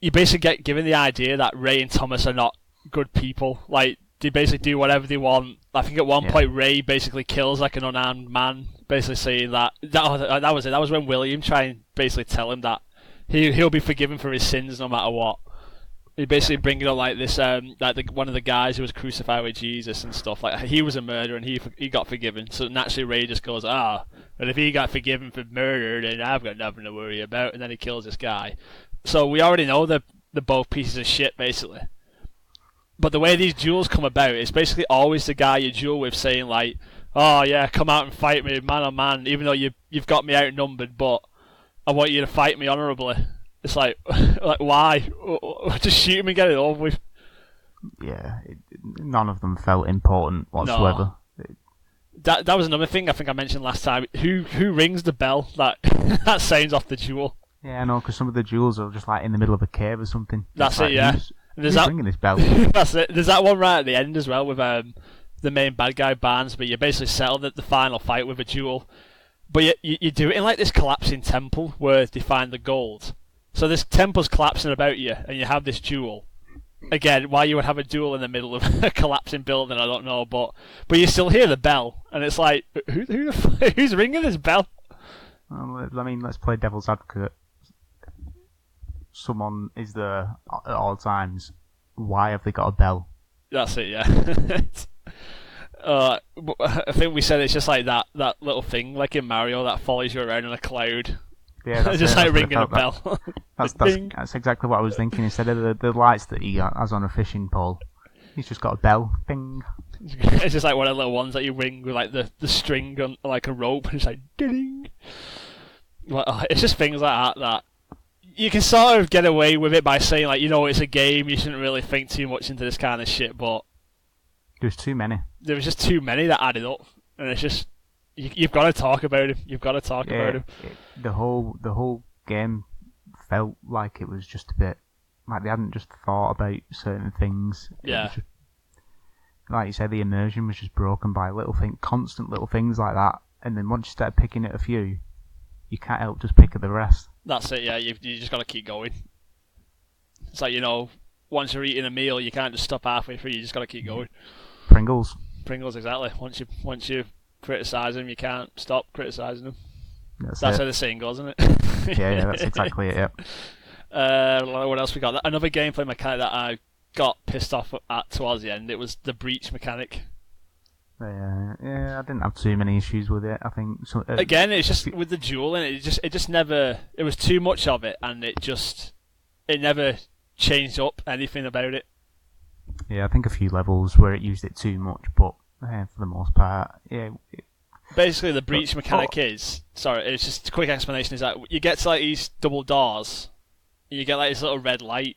you basically get given the idea that Ray and Thomas are not good people. Like they basically do whatever they want. I think at one point Ray basically kills like an unarmed man, basically saying that was it. That was when William tried and basically tell him that he'll be forgiven for his sins no matter what. He basically bringing up like this, one of the guys who was crucified with Jesus and stuff. Like he was a murderer and he got forgiven. So naturally Ray just goes, but if he got forgiven for murder, then I've got nothing to worry about. And then he kills this guy. So we already know they're both pieces of shit, basically. But the way these duels come about is basically always the guy you duel with saying like, oh yeah, come out and fight me man on man, even though you've got me outnumbered, but I want you to fight me honourably. It's like why? Just shoot him and get it over with. Yeah, none of them felt important whatsoever. No. That was another thing I think I mentioned last time. Who rings the bell that sounds off the duel? Yeah, I know, because some of the duels are just like in the middle of a cave or something. That's it, yeah. Who's ringing this bell? That's it. There's that one right at the end as well with the main bad guy Barnes, but you basically settled the final fight with a duel. But you do it in like this collapsing temple where they find the gold. So this temple's collapsing about you, and you have this duel. Again, why you would have a duel in the middle of a collapsing building, I don't know, but you still hear the bell, and it's like, who's ringing this bell? I mean, let's play devil's advocate. Someone is there at all times. Why have they got a bell? That's it, yeah. I think we said it's just like that little thing, like in Mario, that follows you around in a cloud. Yeah, that's just like ringing a bell. That's exactly what I was thinking. Instead of the lights that he has on a fishing pole, he's just got a bell. Bing. It's just like one of the little ones that you ring with like the string on like a rope, and it's like ding. Well, it's just things like that you can sort of get away with it by saying, like, it's a game, you shouldn't really think too much into this kind of shit, but there's too many. There was just too many that added up, and it's just you've got to talk about him. You've got to talk about him. The whole game felt like it was just a bit like they hadn't just thought about certain things. Yeah. Like you said, the immersion was just broken by constant little things like that, and then once you start picking at a few, you can't help just pick at the rest. That's it, yeah, you just got to keep going. It's like, once you're eating a meal, you can't just stop halfway through, you just got to keep going. Pringles, exactly. Once you criticise them, you can't stop criticising them. That's how the saying goes, isn't it? yeah, that's exactly it, yeah. What else we got? Another gameplay mechanic that I got pissed off at towards the end, it was the breach mechanic. Yeah, I didn't have too many issues with it. I think again, it's just with the dueling. It just never. It was too much of it, and it never changed up anything about it. Yeah, I think a few levels where it used it too much, but for the most part, yeah. Basically, the breach mechanic is. Sorry, it's just a quick explanation. Is that you get to like these double doors, and you get like this little red light.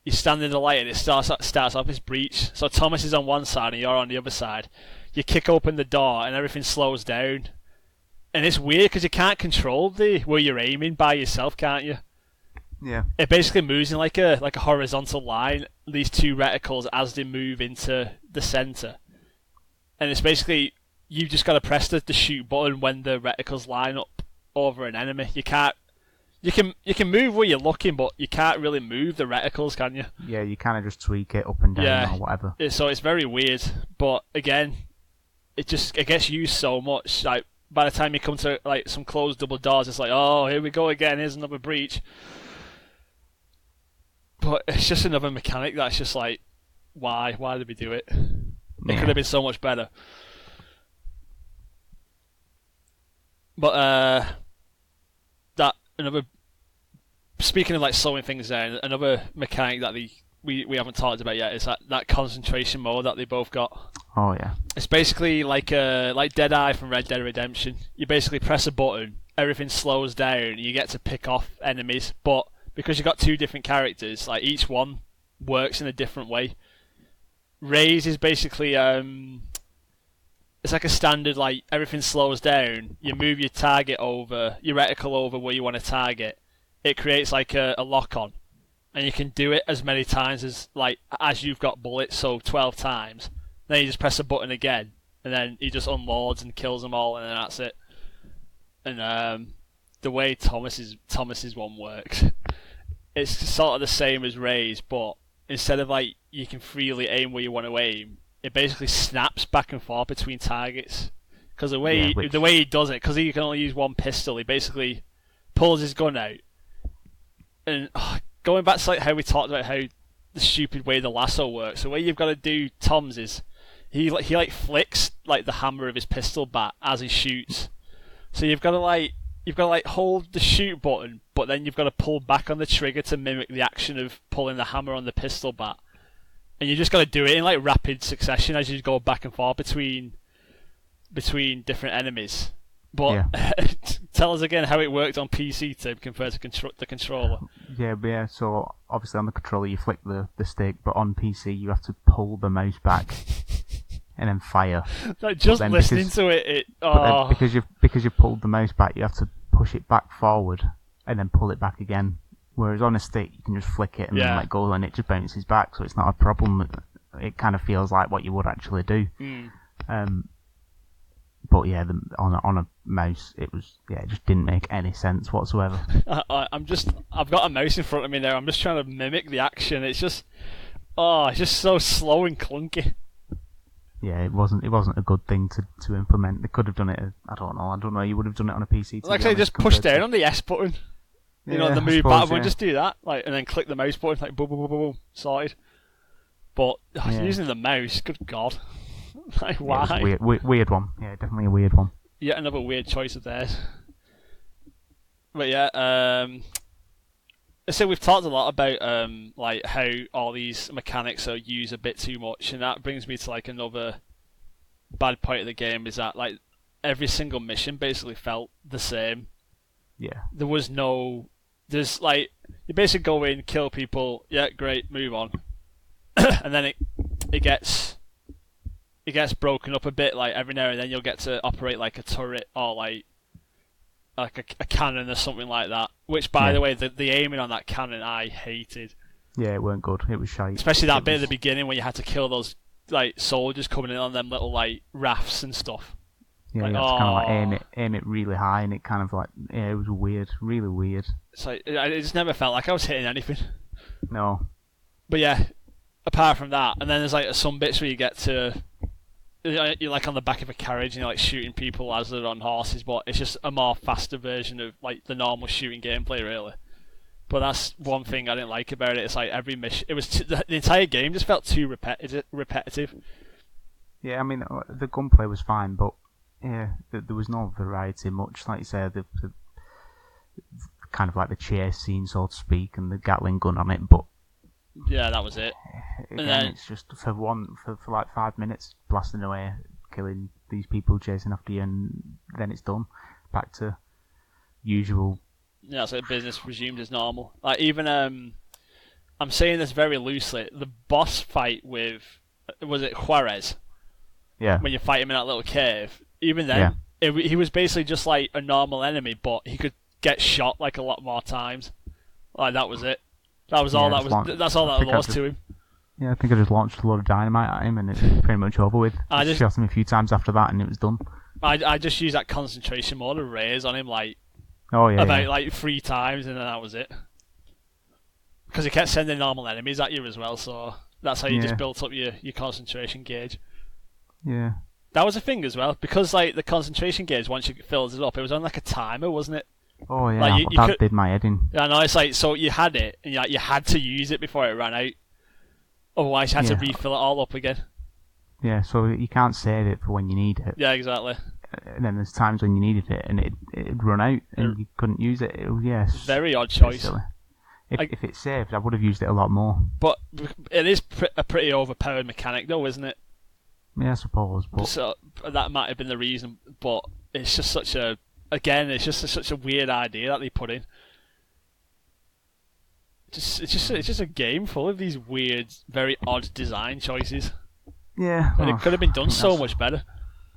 You stand in the light and it starts off as breach. So Thomas is on one side and you're on the other side. You kick open the door and everything slows down. And it's weird because you can't control where you're aiming by yourself, can't you? Yeah. It basically moves in like a horizontal line, these two reticles, as they move into the centre. And it's basically, you've just got to press the shoot button when the reticles line up over an enemy. You can't. You can move where you're looking, but you can't really move the reticles, can you? Yeah, you kind of just tweak it up and down or whatever. So it's very weird, but again, it gets used so much. Like by the time you come to like some closed double doors, it's like, oh, here we go again. Here's another breach. But it's just another mechanic that's just like, why? Why did we do it? It could have been so much better. But speaking of like slowing things down, another mechanic that we haven't talked about yet is that concentration mode that they both got. Oh yeah. It's basically like Deadeye from Red Dead Redemption. You basically press a button, everything slows down, and you get to pick off enemies. But because you've got two different characters, like each one works in a different way. Raze is basically it's like a standard, like everything slows down. You move your target over, your reticle over where you want to target. It creates like a lock on, and you can do it as many times as you've got bullets, so 12 times. Then you just press a button again, and then he just unloads and kills them all, and then that's it. And the way Thomas's one works, it's sort of the same as Ray's, but instead of like you can freely aim where you want to aim, it basically snaps back and forth between targets. Because the way he does it, because he can only use one pistol, he basically pulls his gun out. And going back to like how we talked about how the stupid way the lasso works, the way you've got to do Tom's is he flicks like the hammer of his pistol back as he shoots. So you've got to hold the shoot button, but then you've got to pull back on the trigger to mimic the action of pulling the hammer on the pistol back. And you just got to do it in like rapid succession as you go back and forth between different enemies. But tell us again how it worked on PC to compared to the controller. Yeah. So obviously on the controller you flick the stick, but on PC you have to pull the mouse back and then fire. Like just listening to it. Because you've pulled the mouse back, you have to push it back forward and then pull it back again. Whereas on a stick you can just flick it and then let go, and it just bounces back, so it's not a problem. It kind of feels like what you would actually do. But yeah, on a mouse, it just didn't make any sense whatsoever. I've got a mouse in front of me there. I'm just trying to mimic the action. It's just so slow and clunky. Yeah, it wasn't a good thing to implement. They could have done it. I don't know. You would have done it on a PC. Like I say, just push down on the S button. The move button. Yeah. Just do that, and then click the mouse button, like boom, boom, boom, boom, boom, sorted. But using the mouse, good God. Like, why? Yeah, weird one. Yeah, definitely a weird one. Yet another weird choice of theirs. But yeah, so we've talked a lot about like how all these mechanics are used a bit too much, and that brings me to like another bad point of the game is that like every single mission basically felt the same. Yeah. There's like, you basically go in, kill people, yeah, great, move on. And then it gets broken up a bit, like every now and then you'll get to operate like a turret or like a cannon or something like that. Which, by the way, the aiming on that cannon I hated. Yeah, it weren't good. It was shite. Especially that bit at the beginning when you had to kill those like soldiers coming in on them little like rafts and stuff. Yeah, you had to kind of like aim it really high, and it kind of like, it was weird, really weird. It's like, it just never felt like I was hitting anything. No. But yeah, apart from that, and then there's like some bits where you get to, you're like on the back of a carriage and you're like shooting people as they're on horses, but it's just a more faster version of like the normal shooting gameplay, really. But that's one thing I didn't like about it. It's like every mission, the entire game just felt too repetitive. Yeah, I mean, the gunplay was fine, but yeah, there was no variety much. Like you said, the kind of like the chase scene, so to speak, and the Gatling gun on it. But yeah, that was it. Again, and then it's just for like 5 minutes, blasting away, killing these people, chasing after you, and then it's done. Back to usual. Yeah, so business resumed as normal. Like even I'm saying this very loosely. The boss fight with, was it Juarez? Yeah. When you fight him in that little cave. Even then, he was basically just like a normal enemy, but he could get shot like a lot more times. Like that was it. That was all that was. That's all that was to him. Yeah, I think I just launched a load of dynamite at him, and it's pretty much over with. I just shot him a few times after that, and it was done. I just used that concentration mode and raise on him like. Oh yeah. About like 3 times, and then that was it. Because he kept sending normal enemies at you as well, so that's how you just built up your concentration gauge. Yeah. That was a thing as well, because like the concentration gauge, once you filled it up, it was on like a timer, wasn't it? Oh yeah, like, that did my head in. Yeah, no, it's like, so you had it, and you had to use it before it ran out. Otherwise, you had to refill it all up again. Yeah, so you can't save it for when you need it. Yeah, exactly. And then there's times when you needed it, and it'd run out, and you couldn't use it. Very odd choice. If it saved, I would have used it a lot more. But it is a pretty overpowered mechanic, though, isn't it? Yeah, I suppose. But so that might have been the reason, but it's just such a weird idea that they put in. It's just a game full of these weird, very odd design choices. Yeah, and it could have been done so much better.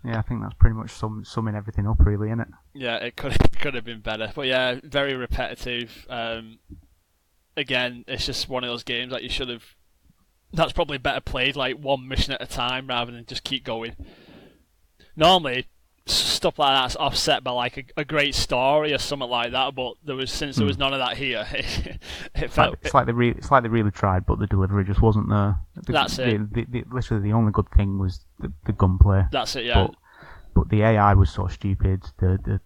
Yeah, I think that's pretty much summing everything up, really, isn't it? Yeah, it could have been better, but yeah, very repetitive. Again, it's just one of those games that you should have. That's probably better played like one mission at a time rather than just keep going. Normally, stuff like that's offset by like a great story or something like that, but there was none of that here. It's like they really tried, but the delivery just wasn't there. That's it. Literally, the only good thing was the gunplay. That's it. Yeah. But the AI was so stupid. The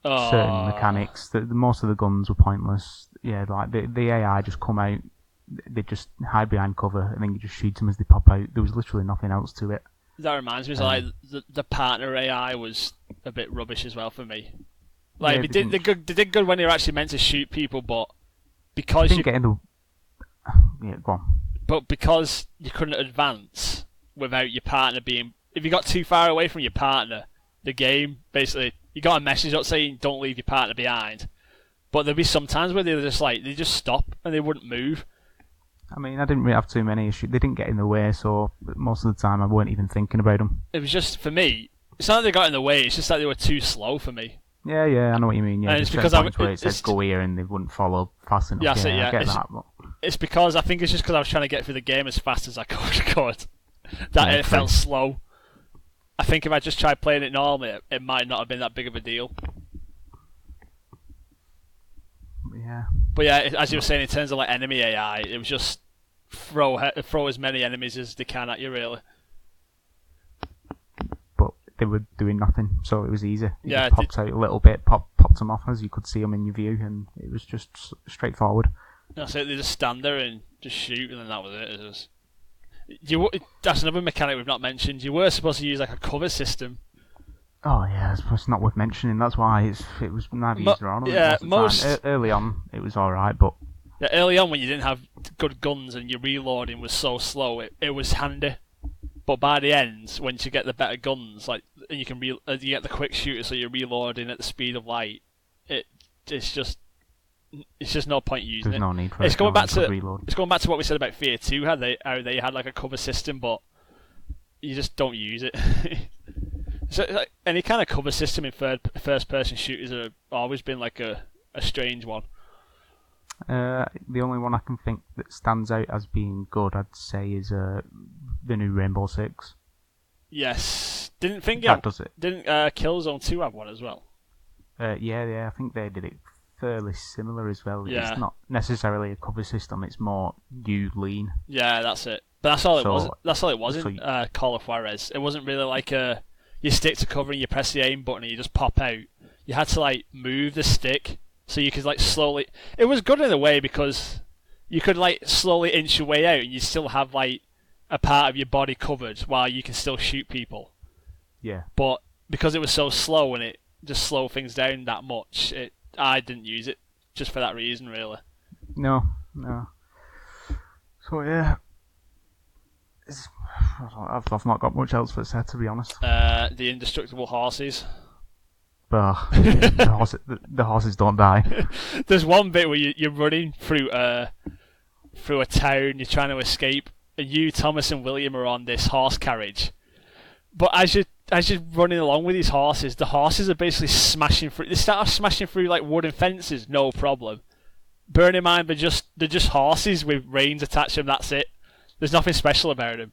certain mechanics, most of the guns were pointless. Yeah, like the AI just come out. They just hide behind cover, and then you just shoot them as they pop out. There was literally nothing else to it. That reminds me, like the partner AI was a bit rubbish as well for me. Like they did good when they were actually meant to shoot people, but because you get in the go on. But because you couldn't advance without your partner being, if you got too far away from your partner, the game basically you got a message up saying don't leave your partner behind. But there'd be some times where they just stop and they wouldn't move. I mean, I didn't really have too many issues. They didn't get in the way, so most of the time I weren't even thinking about them. It was just, for me, it's not that they got in the way, it's just that they were too slow for me. Yeah, I know what you mean. Yeah, and it's because it said go here and they wouldn't follow fast enough. Yeah, I get that. But it's because, I think it's just because I was trying to get through the game as fast as I could. That it felt slow. I think if I just tried playing it normally, it might not have been that big of a deal. Yeah. But yeah, as you were saying, in terms of like enemy AI, it was just throw as many enemies as they can at you, really. But they were doing nothing, so it was easy. It just pops out a little bit, popped them off as you could see them in your view, and it was just straightforward. That's it. They just stand there and just shoot, and then that was it. That's another mechanic we've not mentioned. You were supposed to use like a cover system. Oh yeah, it's not worth mentioning. That's why it was neither used or on. Yeah, early on it was all right, but yeah, early on when you didn't have good guns and your reloading was so slow, it was handy. But by the end, once you get the better guns, like and you can you get the quick shooter, so you're reloading at the speed of light. It's just no point using There's it. no need for it. It's going back to reload. It's going back to what we said about Fear 2, how they had like a cover system, but you just don't use it. So like, any kind of cover system in first person shooters have always been like a strange one. The only one I can think that stands out as being good, I'd say, is the new Rainbow Six. Yes, didn't does it. Didn't Killzone 2 have one as well? Yeah, I think they did it fairly similar as well. Yeah. It's not necessarily a cover system; it's more you lean. Yeah, that's it. But that's all it was. That's all it was in Call of Juarez. It wasn't really like you stick to cover and you press the aim button and you just pop out. You had to like move the stick so you could like slowly. It was good in a way because you could like slowly inch your way out and you still have like a part of your body covered while you can still shoot people. Yeah. But because it was so slow and it just slowed things down that much, I didn't use it just for that reason, really. No. So yeah, I've not got much else for say, to be honest. The indestructible horses. The horses don't die. There's one bit where you're running through a town, you're trying to escape, and you, Thomas, and William are on this horse carriage. But as you're running along with these horses, the horses are basically smashing through. They start off smashing through like wooden fences, no problem. Bearing in mind they're just horses with reins attached to them. That's it. There's nothing special about them.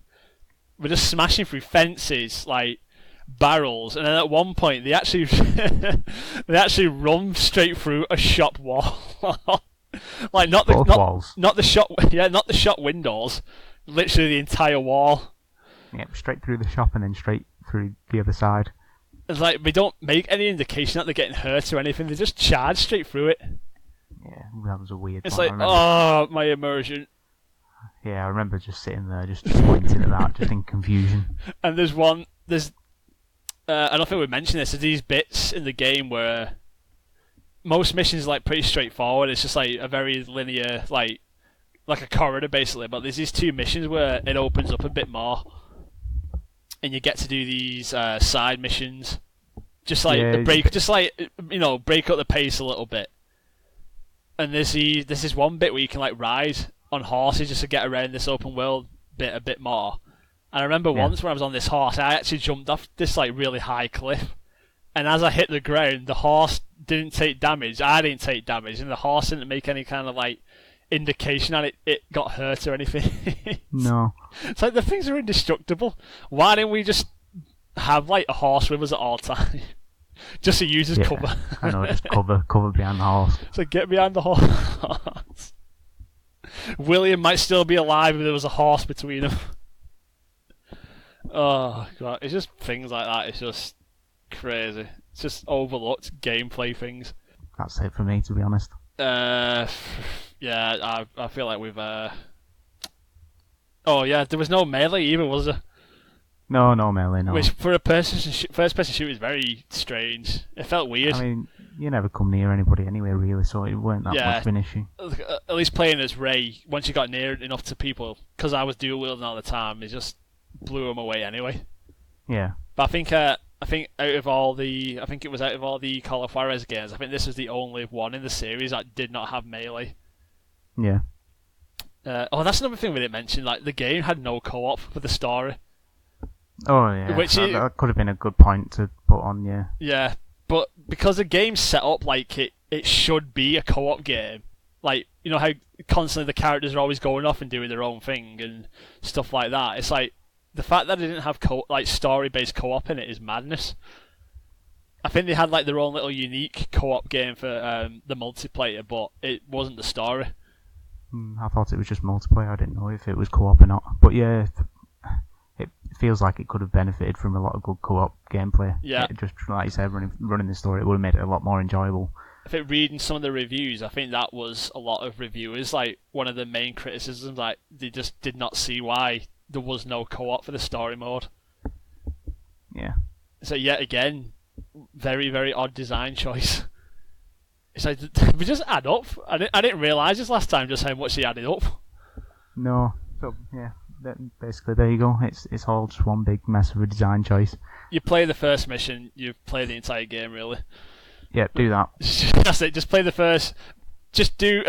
We're just smashing through fences, like barrels, and then at one point they actually run straight through a shop wall. Like not the shop windows, literally the entire wall. Yep, straight through the shop and then straight through the other side. It's like they don't make any indication that they're getting hurt or anything. They just charge straight through it. Yeah, that was a weird It's one. like, my immersion. Yeah, I remember just sitting there, just pointing at that, just in confusion. And there's I don't think we mentioned this, there's these bits in the game where most missions are like pretty straightforward. It's just like a very linear, like a corridor basically. But there's these two missions where it opens up a bit more, and you get to do these side missions, just like break up the pace a little bit. And there's this one bit where you can like ride on horses just to get around this open world bit a bit more. And I remember once when I was on this horse, I actually jumped off this like really high cliff, and as I hit the ground, the horse didn't take damage. I didn't take damage, and the horse didn't make any kind of like indication that it got hurt or anything. No. It's like the things are indestructible. Why didn't we just have like a horse with us at all times? Just to use as cover. I know, just cover behind the horse. So get behind the horse. William might still be alive if there was a horse between them. Oh god, it's just things like that. It's just crazy. It's just overlooked gameplay things. That's it for me, to be honest. Yeah, I feel like we've. Oh yeah, there was no melee either, was there? No melee, no. Which for a first-person shooter is very strange. It felt weird. I mean, you never come near anybody anyway, really, so it weren't that much of an issue. At least playing as Ray, once you got near enough to people, because I was dual wielding all the time, it just blew them away anyway. Yeah. But I think out of all the Call of Juarez games, I think this was the only one in the series that did not have melee. Yeah. That's another thing we didn't mention. Like the game had no co-op for the story. Oh yeah, that could have been a good point to put on. Yeah. Yeah, but because the game's set up like it should be a co-op game. Like, you know how constantly the characters are always going off and doing their own thing and stuff like that. It's like the fact that it didn't have story-based co-op in it is madness. I think they had like their own little unique co-op game for the multiplayer, but it wasn't the story. I thought it was just multiplayer. I didn't know if it was co-op or not. But yeah, it feels like it could have benefited from a lot of good co-op gameplay. Yeah. Just like you said, running the story, it would have made it a lot more enjoyable. I think reading some of the reviews, I think that was a lot of reviewers. Like one of the main criticisms, like they just did not see why there was no co-op for the story mode. Yeah. So yet again, very very odd design choice. It's like we just add up. I didn't realise this last time just how much they added up. No. So yeah, basically, there you go. It's all just one big mess of a design choice. You play the first mission, you play the entire game, really. Yeah, do that. That's it. Just play the first. Just do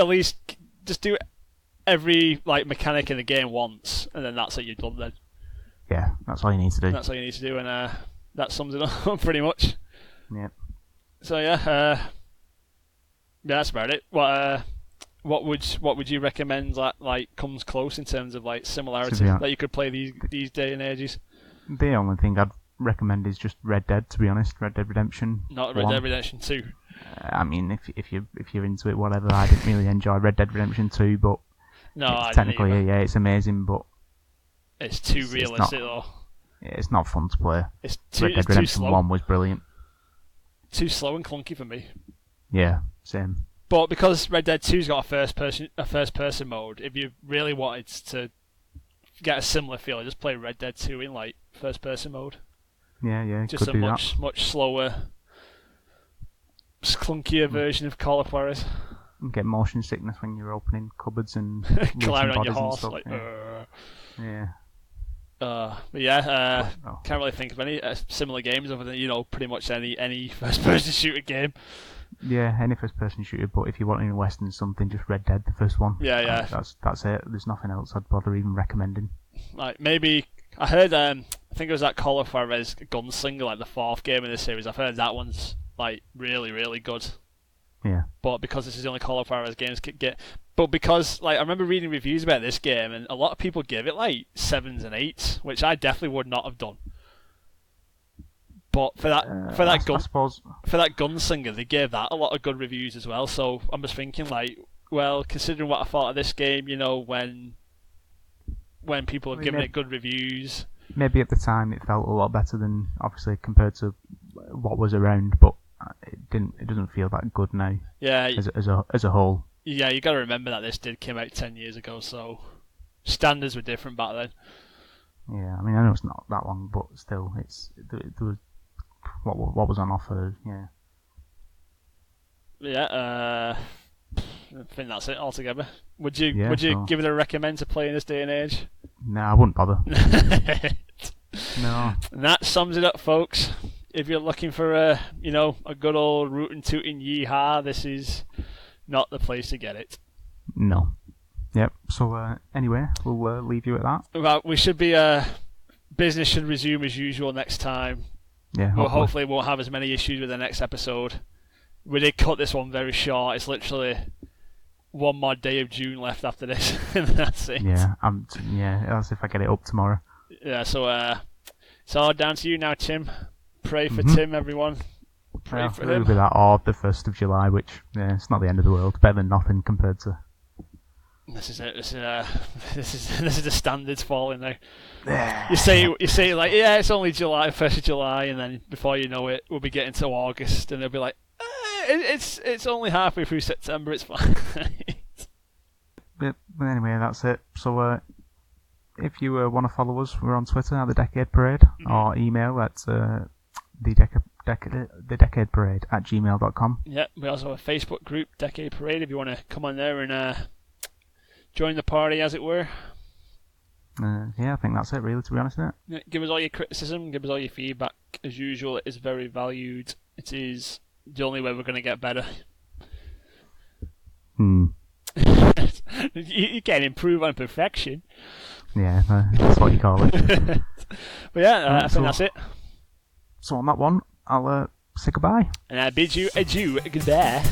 every mechanic in the game once, and then that's it. You're done then. Yeah, that's all you need to do. That's all you need to do, and that sums it up pretty much. Yeah. So yeah, that's about it. What would you recommend that comes close in terms of similarity that you could play these day and ages? The only thing I'd recommend is just Red Dead. To be honest, Red Dead Redemption. Not Red Dead Redemption 2. I mean, if you're into it, whatever. I didn't really enjoy Red Dead Redemption 2, but technically, yeah, it's amazing, but it's too realistic though. It's not fun to play. Red Dead Redemption 1 was brilliant. Too slow and clunky for me. Yeah, same. But because Red Dead 2's got a first person mode, if you really wanted to get a similar feel, just play Red Dead 2 in first person mode. Yeah, just could a do much slower, clunkier version of Call of Juarez. You get motion sickness when you're opening cupboards and climbing on your horse, stuff, yeah. But yeah, can't really think of any similar games other than pretty much any first-person shooter game. Yeah, any first-person shooter. But if you want any Western something, just Red Dead, the first one. Yeah. That's it. There's nothing else I'd bother even recommending. Maybe I heard. I think it was that Call of Juarez Gunslinger, the fourth game in the series. I've heard that one's really, really good. Yeah. But because this is the only Call of Juarez games get. But because I remember reading reviews about this game, and a lot of people give it 7s and 8s, which I definitely would not have done. But for that Gunslinger, they gave that a lot of good reviews as well. So I'm just thinking considering what I thought of this game, when people have given it good reviews.Maybe at the time it felt a lot better than obviously compared to what was around, but it doesn't feel that good now. Yeah. As a whole. Yeah, you got to remember that this came out 10 years ago, so standards were different back then. Yeah, I mean I know it's not that long, but still, there was what was on offer. Yeah. Yeah. I think that's it altogether. Would you give it a recommend to play in this day and age? No, I wouldn't bother. No. And that sums it up, folks. If you're looking for a good old rootin' tootin' yeehaw, this is not the place to get it. No. Yep. So anyway, we'll leave you at that. Well, we should be business should resume as usual next time. Yeah. Hopefully won't have as many issues with the next episode. We did cut this one very short. It's literally one more day of June left after this, and that's it. Yeah. That's if I get it up tomorrow. Yeah. So it's all down to you now, Tim. Pray for Tim, everyone. Pray for him. It'll be that or the 1st of July, which it's not the end of the world. Better than nothing compared to. This is it. This is the standards falling now. You say it's only July, 1st of July, and then before you know it, we'll be getting to August, and they'll be like, it's only halfway through September. It's fine. But anyway, that's it. So if you want to follow us, we're on Twitter at the Decade Parade, or email at thedecadeparade@gmail.com. Yeah, we also have a Facebook group, Decade Parade, if you want to come on there and join the party, as it were. Yeah, I think that's it, really, to be honest, isn't it? Yeah, give us all your criticism, give us all your feedback. As usual, it is very valued. It is the only way we're going to get better. You can't improve on perfection. Yeah, that's what you call it. But yeah, I think that's it. So on that one, I'll say goodbye. And I bid you adieu, goodbye.